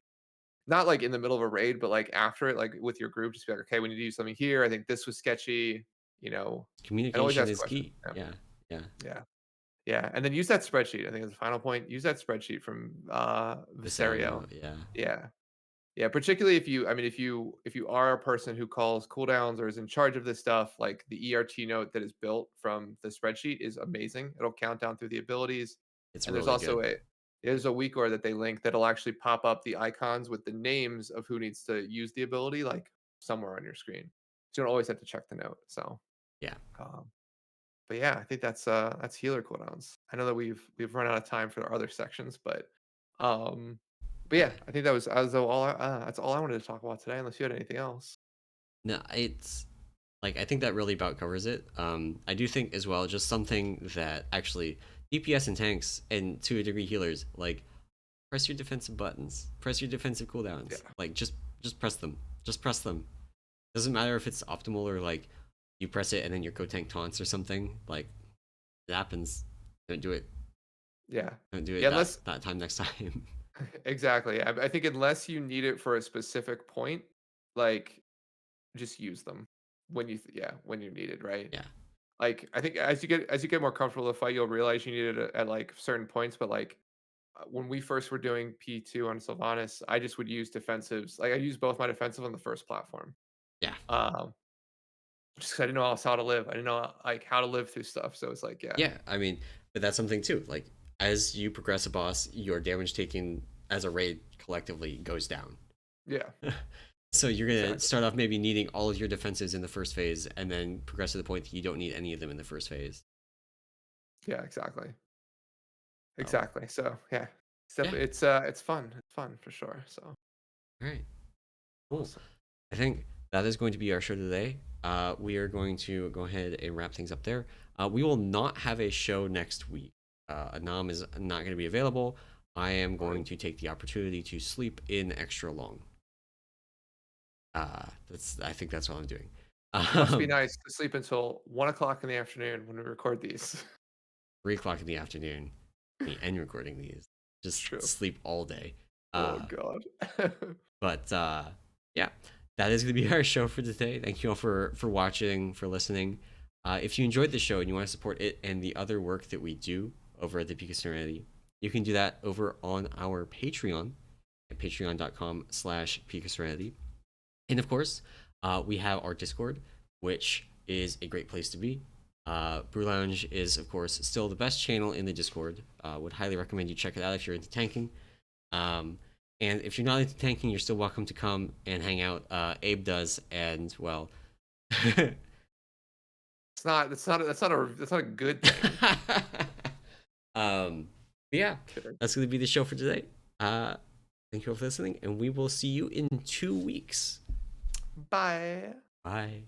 not like in the middle of a raid, but like after it, like with your group, just be like, okay, we need to do something here. I think this was sketchy, you know, and always Communication ask is questions. key. Yeah. Yeah. Yeah. Yeah. Yeah. And then use that spreadsheet. I think is the final point. Use that spreadsheet from Viserio. Viserio. Yeah. Yeah. Yeah, particularly if you I mean, if you are a person who calls cooldowns or is in charge of this stuff, like the ERT note that is built from the spreadsheet is amazing. It'll count down through the abilities. It's And there's really also good. there's a weaker that they link that'll actually pop up the icons with the names of who needs to use the ability, like somewhere on your screen. So you don't always have to check the note. So, Yeah. um, but yeah, I think that's healer cooldowns. I know that we've run out of time for our other sections, um, but Yeah. yeah, I think that was as though that's all I wanted to talk about today. Unless you had anything else. No, it's like I think that really about covers it. I do think as well, just something that actually DPS and tanks and to a degree healers, like press your defensive buttons, press your defensive cooldowns. Yeah, Like just press them. Just press them. Doesn't matter if it's optimal or like you press it and then your co-tank taunts or something. Like it happens. Don't do it. yeah, Don't do it yeah. that time next time. Exactly. I think unless you need it for a specific point, like just use them when yeah, when you need it, right? Yeah. Like I think as you get more comfortable with the fight, you'll realize you need it at like certain points. But like when we first were doing P2 on Sylvanas, I just would use defensives. Like I used both my defensive on the first platform. Yeah. Um, just 'cause I didn't know else how to live. I didn't know like how to live through stuff. So it's like, yeah, Yeah. I mean, but that's something too. Like as you progress a boss, your damage taken as a raid collectively goes down. yeah, So you're gonna exactly. start off maybe needing all of your defenses in the first phase, and then progress to the point that you don't need any of them in the first phase. Yeah, exactly. So Exactly. So yeah, yeah, it's fun. It's fun for sure. So all right, cool. awesome. I think that is going to be our show today. We are going to go ahead and wrap things up there. We will not have a show next week. Anam is not going to be available. I am going to take the opportunity to sleep in extra long. That's I think that's what I'm doing. Must be Um, nice to sleep until 1 o'clock in the afternoon when we record these. 3 o'clock in the afternoon, me and recording these. Just True. sleep all day. Oh Uh, god. but yeah, that is going to be our show for today. Thank you all for watching, for listening. If you enjoyed the show and you want to support it and the other work that we do over at the Peak of Serenity, you can do that over on our Patreon at patreon.com/Peak of Serenity. And of course, we have our Discord, which is a great place to be. Brew Lounge is, of course, still the best channel in the Discord. Would highly recommend you check it out if you're into tanking. Um, and if you're not into tanking, you're still welcome to come and hang out. Abe does, and well, That's not a good thing. but yeah, Kidding. that's going to be the show for today. Thank you all for listening, and we will see you in 2 weeks. Bye. Bye.